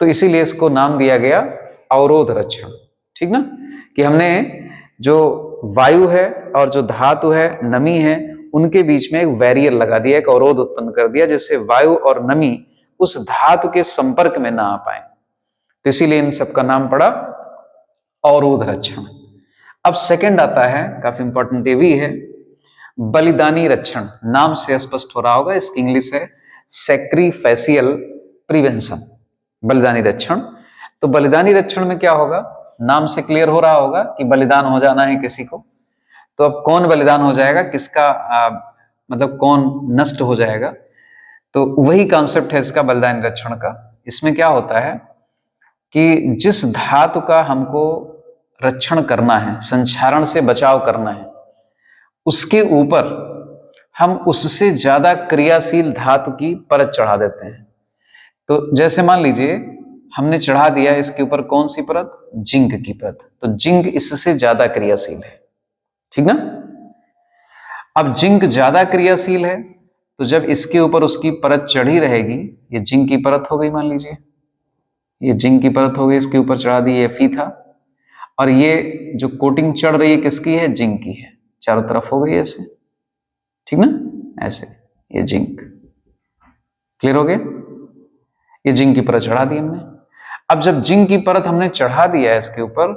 तो इसीलिए इसको नाम दिया गया अवरोध रक्षण, ठीक ना, कि हमने जो वायु है और जो धातु है, नमी है, उनके बीच में एक बैरियर लगा दिया, एक अवरोध उत्पन्न कर दिया, जिससे वायु और नमी उस धातु के संपर्क में ना आ पाए। तो इसीलिए इन सबका नाम पड़ा अवरोध रक्षण। अब सेकंड आता है, काफी इंपॉर्टेंट ये भी है, बलिदानी रक्षण। नाम से स्पष्ट हो रहा होगा, इसकी इंग्लिश है सैक्रिफिशियल प्रिवेंशन, बलिदानी रक्षण। तो बलिदानी रक्षण में क्या होगा, नाम से क्लियर हो रहा होगा कि बलिदान हो जाना है किसी को। तो अब कौन बलिदान हो जाएगा, किसका मतलब कौन नष्ट हो जाएगा, तो वही कॉन्सेप्ट है इसका बलिदानी रक्षण का। इसमें क्या होता है कि जिस धातु का हमको रक्षण करना है, संक्षारण से बचाव करना है, उसके ऊपर हम उससे ज्यादा क्रियाशील धातु की परत चढ़ा देते हैं। तो जैसे मान लीजिए हमने चढ़ा दिया इसके ऊपर कौन सी परत, जिंक की परत, तो जिंक इससे ज्यादा क्रियाशील है, ठीक ना। अब जिंक ज्यादा क्रियाशील है, तो जब इसके ऊपर उसकी परत चढ़ी रहेगी, ये जिंक की परत हो गई, मान लीजिए ये जिंक की परत हो गई, इसके ऊपर चढ़ा दी ये फी था, और ये जो कोटिंग चढ़ रही है किसकी है, जिंक की है, चारों तरफ हो गई ऐसे, ठीक ना, ऐसे ये जिंक, क्लियर हो गया, ये जिंक की परत चढ़ा दी हमने। अब जब जिंक की परत हमने चढ़ा दिया है इसके ऊपर,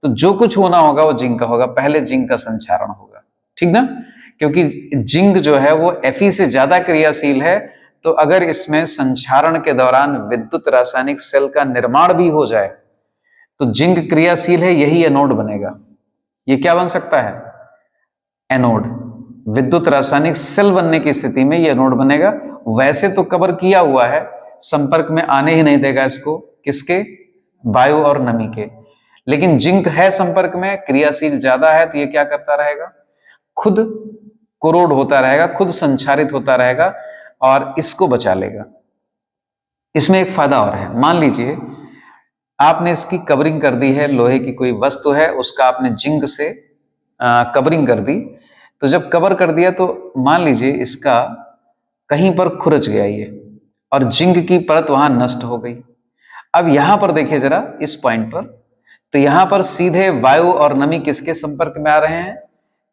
तो जो कुछ होना होगा वो जिंक का होगा, पहले जिंक का संक्षारण होगा, ठीक ना, क्योंकि जिंक जो है वो Fe से ज्यादा क्रियाशील है। तो अगर इसमें संक्षारण के दौरान विद्युत रासायनिक सेल का निर्माण भी हो जाए तो जिंक क्रियाशील है, यही एनोड बनेगा। ये क्या बन सकता है, एनोड। विद्युत रासायनिक सेल बनने की स्थिति में ये एनोड बनेगा। वैसे तो कवर किया हुआ है, संपर्क में आने ही नहीं देगा इसको, किसके, वायु और नमी के, लेकिन जिंक है संपर्क में, क्रियाशील ज्यादा है, तो ये क्या करता रहेगा, खुद कोरोड होता रहेगा, खुद संचारित होता रहेगा और इसको बचा लेगा। इसमें एक फायदा और है, मान लीजिए आपने इसकी कवरिंग कर दी है, लोहे की कोई वस्तु है उसका आपने जिंक से कवरिंग कर दी, तो जब कवर कर दिया तो मान लीजिए इसका कहीं पर खुरच गया ये, और जिंक की परत वहां नष्ट हो गई। अब यहां पर देखिए जरा इस पॉइंट पर, तो यहां पर सीधे वायु और नमी किसके संपर्क में आ रहे हैं,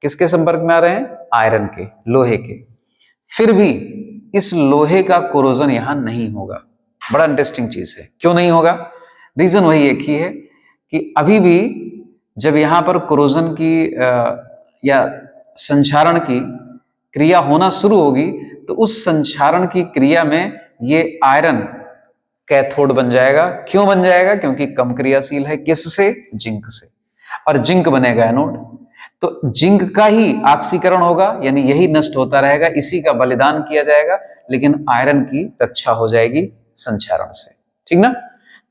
किसके संपर्क में आ रहे हैं, आयरन के, लोहे के। फिर भी इस लोहे का कोरोजन यहां नहीं होगा, बड़ा इंटरेस्टिंग चीज है। क्यों नहीं होगा? रीजन वही एक ही है कि अभी भी जब यहाँ पर कोरोजन की या संक्षारण की क्रिया होना शुरू होगी तो उस संक्षारण की क्रिया में ये आयरन कैथोड बन जाएगा। क्यों बन जाएगा? क्योंकि कम क्रियाशील है। किससे? जिंक से। और जिंक बनेगा एनोड। तो जिंक का ही ऑक्सीकरण होगा, यानी यही नष्ट होता रहेगा, इसी का बलिदान किया जाएगा, लेकिन आयरन की रक्षा हो जाएगी संक्षारण से। ठीक ना?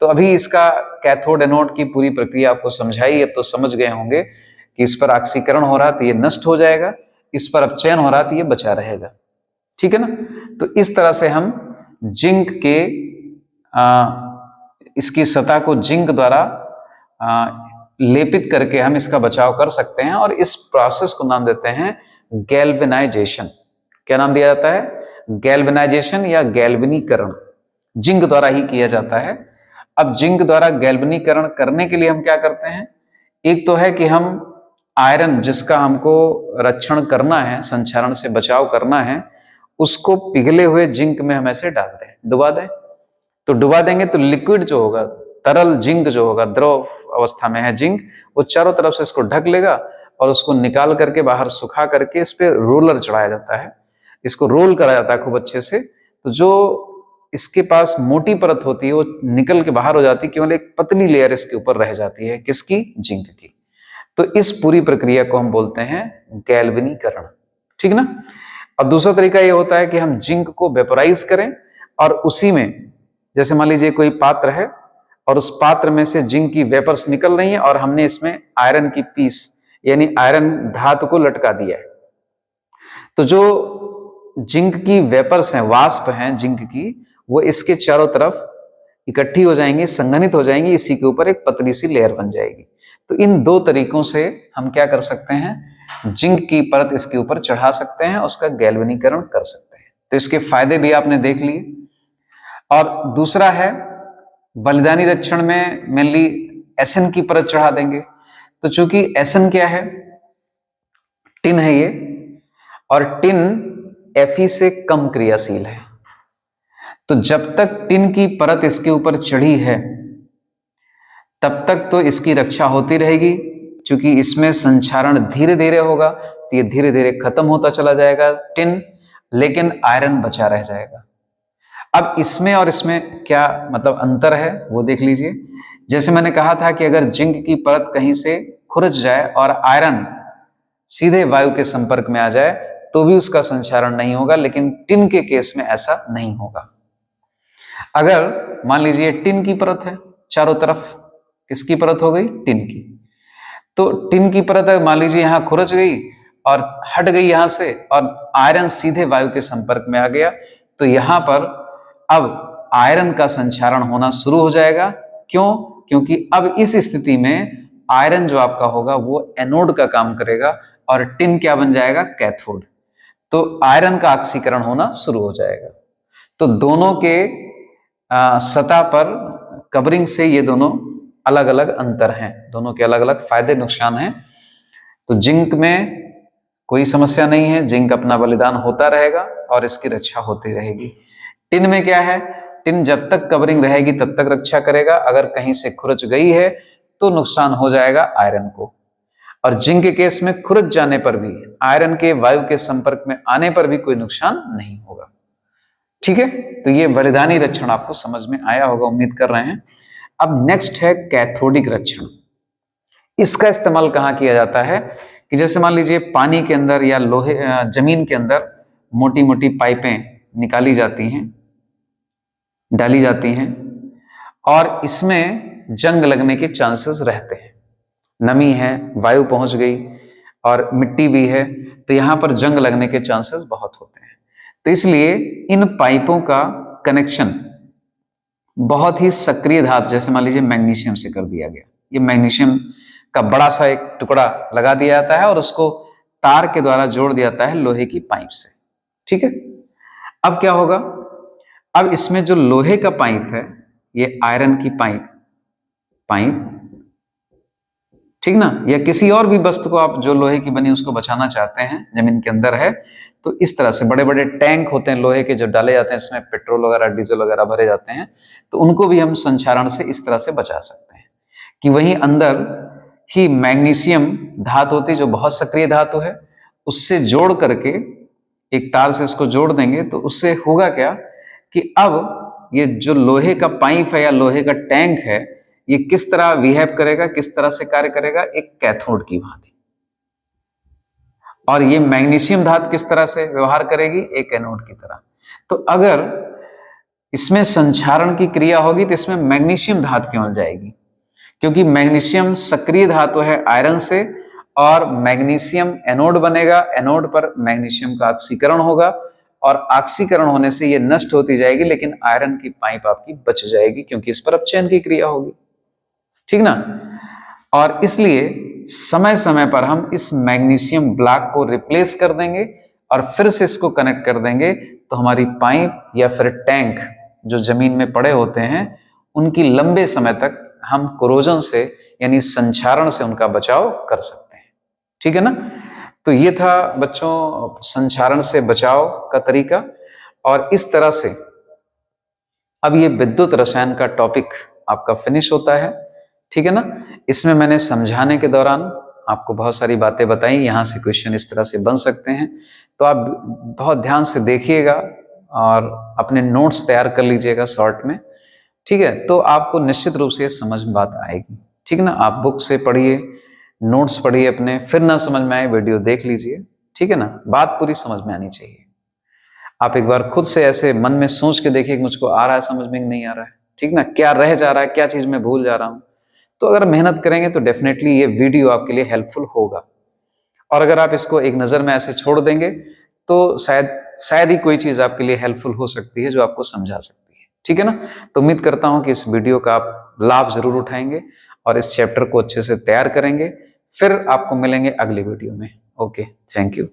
तो अभी इसका कैथोड एनोड की पूरी प्रक्रिया आपको समझाई। अब तो समझ गए होंगे कि इस पर ऑक्सीकरण हो रहा तो ये नष्ट हो जाएगा, इस पर अपचयन हो रहा तो ये बचा रहेगा। ठीक है ना? तो इस तरह से हम जिंक के इसकी सतह को जिंक द्वारा लेपित करके हम इसका बचाव कर सकते हैं, और इस प्रोसेस को नाम देते हैं गैल्वेनाइजेशन। क्या नाम दिया जाता है? गैल्वेनाइजेशन या गैल्वेनीकरण। जिंक द्वारा ही किया जाता है। अब जिंक द्वारा गैल्वेनीकरण करने के लिए हम क्या करते हैं? एक तो है कि हम आयरन जिसका हमको रक्षण करना है, संक्षारण से बचाव करना है, उसको पिघले हुए जिंक में हम ऐसे डाल दें, डुबा दें। तो डुबा देंगे तो लिक्विड जो होगा, तरल जिंक जो होगा, द्रव अवस्था में है जिंक, वो चारों तरफ से इसको ढक लेगा और उसको निकाल करके बाहर सुखा करके इस पे रोलर चढ़ाया जाता है, इसको रोल करा जाता है खूब अच्छे से। तो जो इसके पास मोटी परत होती है वो निकल के बाहर हो जाती है, केवल एक पतली लेयर इसके ऊपर रह जाती है। किसकी? जिंक की। तो इस पूरी प्रक्रिया को हम बोलते हैं गैल्वेनीकरण। ठीक ना? अब दूसरा तरीका ये होता है कि हम जिंक को वेपोराइज करें और उसी में, जैसे मान लीजिए कोई पात्र है और उस पात्र में से जिंक की वेपर्स निकल रही हैं और हमने इसमें आयरन की पीस यानी आयरन धातु को लटका दिया है। तो जो जिंक की वेपर्स हैं, वाष्प हैं जिंक की, वो इसके चारों तरफ इकट्ठी हो जाएंगी, संघनित हो जाएंगी, इसी के ऊपर एक पतली सी लेयर बन जाएगी। तो इन दो तरीकों से हम क्या कर सकते हैं? जिंक की परत इसके ऊपर चढ़ा सकते हैं, उसका गैल्वेनीकरण कर सकते हैं। तो इसके फायदे भी आपने देख लिए। और दूसरा है बलिदानी रक्षण में मेनली एसन की परत चढ़ा देंगे। तो चूंकि एसन क्या है? टिन है ये, और टिन Fe से कम क्रियाशील है। तो जब तक टिन की परत इसके ऊपर चढ़ी है तब तक तो इसकी रक्षा होती रहेगी, क्योंकि इसमें संक्षारण धीरे धीरे होगा तो ये धीरे धीरे खत्म होता चला जाएगा टिन, लेकिन आयरन बचा रह जाएगा। अब इसमें और इसमें क्या मतलब अंतर है वो देख लीजिए। जैसे मैंने कहा था कि अगर जिंक की परत कहीं से खुरच जाए और आयरन सीधे वायु के संपर्क में आ जाए तो भी उसका संक्षारण नहीं होगा, लेकिन टिन के केस में ऐसा नहीं होगा। अगर मान लीजिए टिन की परत है चारों तरफ, किसकी परत हो गई? टिन की। तो टिन की परत मान लीजिए यहां खुरच गई और हट गई यहां से, और आयरन सीधे वायु के संपर्क में आ गया, तो यहां पर अब आयरन का संक्षारण होना शुरू हो जाएगा। क्यों? क्योंकि अब इस स्थिति में आयरन जो आपका होगा वो एनोड का काम करेगा और टिन क्या बन जाएगा? कैथोड। तो आयरन का ऑक्सीकरण होना शुरू हो जाएगा। तो दोनों के सतह पर कवरिंग से ये दोनों अलग अलग अंतर हैं, दोनों के अलग अलग फायदे नुकसान हैं। तो जिंक में कोई समस्या नहीं है, जिंक अपना बलिदान होता रहेगा और इसकी रक्षा होती रहेगी। टिन में क्या है? टिन जब तक कवरिंग रहेगी तब तक रक्षा करेगा, अगर कहीं से खुरच गई है तो नुकसान हो जाएगा आयरन को। और जिंक के केस में खुरच जाने पर भी, आयरन के वायु के संपर्क में आने पर भी कोई नुकसान नहीं होगा। ठीक है? तो ये बलिदानी रक्षण आपको समझ में आया होगा, उम्मीद कर रहे हैं। अब नेक्स्ट है कैथोडिक रक्षण। इसका इस्तेमाल कहां किया जाता है? कि जैसे मान लीजिए पानी के अंदर या लोहे जमीन के अंदर मोटी मोटी पाइपें निकाली जाती हैं, डाली जाती हैं, और इसमें जंग लगने के चांसेस रहते हैं। नमी है, वायु पहुंच गई और मिट्टी भी है, तो यहां पर जंग लगने के चांसेस बहुत होते हैं। तो इसलिए इन पाइपों का कनेक्शन बहुत ही सक्रिय धातु, जैसे मान लीजिए मैग्नीशियम से कर दिया गया। ये मैग्नीशियम का बड़ा सा एक टुकड़ा लगा दिया जाता है और उसको तार के द्वारा जोड़ दिया जाता है लोहे की पाइप से। ठीक है? अब क्या होगा? अब इसमें जो लोहे का पाइप है, ये आयरन की पाइप, ठीक ना, या किसी और भी वस्तु को आप जो लोहे की बनी उसको बचाना चाहते हैं, जमीन के अंदर है, तो इस तरह से बड़े बड़े टैंक होते हैं लोहे के जो डाले जाते हैं, इसमें पेट्रोल वगैरह डीजल वगैरह भरे जाते हैं, तो उनको भी हम संक्षारण से इस तरह से बचा सकते हैं कि वहीं अंदर ही मैग्नीशियम धातु होती है जो बहुत सक्रिय धातु है, उससे जोड़ करके एक तार से इसको जोड़ देंगे तो उससे होगा क्या कि अब ये जो लोहे का पाइप है या लोहे का टैंक है, ये किस तरह बिहेव करेगा, किस तरह से कार्य करेगा, एक कैथोड की भांति। और ये मैग्नीशियम धातु किस तरह से व्यवहार करेगी, एक एनोड की तरह। तो अगर इसमें संक्षारण की क्रिया होगी तो इसमें मैग्नीशियम धातु क्यों जाएगी, क्योंकि मैग्नीशियम सक्रिय धातु है आयरन से, और मैग्नीशियम एनोड बनेगा, एनोड पर मैग्नीशियम का ऑक्सीकरण होगा, और ऑक्सीकरण होने से ये नष्ट होती जाएगी, लेकिन आयरन की पाइप आपकी बच जाएगी क्योंकि इस पर अपचयन की क्रिया होगी, ठीक ना। और इसलिए समय समय पर हम इस मैग्नीशियम ब्लॉक को रिप्लेस कर देंगे और फिर से इसको कनेक्ट कर देंगे, तो हमारी पाइप या फिर टैंक जो जमीन में पड़े होते हैं उनकी लंबे समय तक हम कोरोजन से यानी संक्षारण से उनका बचाव कर सकते हैं, ठीक है ना। तो ये था बच्चों संक्षारण से बचाव का तरीका। और इस तरह से अब ये विद्युत रसायन का टॉपिक आपका फिनिश होता है, ठीक है ना। इसमें मैंने समझाने के दौरान आपको बहुत सारी बातें बताई, यहाँ से क्वेश्चन इस तरह से बन सकते हैं, तो आप बहुत ध्यान से देखिएगा और अपने नोट्स तैयार कर लीजिएगा शॉर्ट में, ठीक है। तो आपको निश्चित रूप से समझ में बात आएगी, ठीक ना। आप बुक से पढ़िए, नोट्स पढ़िए अपने, फिर ना समझ में आए वीडियो देख लीजिए, ठीक है ना। बात पूरी समझ में आनी चाहिए। आप एक बार खुद से ऐसे मन में सोच के देखिए कि मुझको आ रहा है समझ में, नहीं आ रहा है, ठीक ना, क्या रह जा रहा है, क्या चीज में भूल जा रहा हूं। तो अगर मेहनत करेंगे तो डेफिनेटली ये वीडियो आपके लिए हेल्पफुल होगा। और अगर आप इसको एक नजर में ऐसे छोड़ देंगे तो शायद ही कोई चीज आपके लिए हेल्पफुल हो सकती है जो आपको समझा सकती है, ठीक है ना। तो उम्मीद करता हूं कि इस वीडियो का आप लाभ जरूर उठाएंगे और इस चैप्टर को अच्छे से तैयार करेंगे। फिर आपको मिलेंगे अगली वीडियो में। Okay, thank you.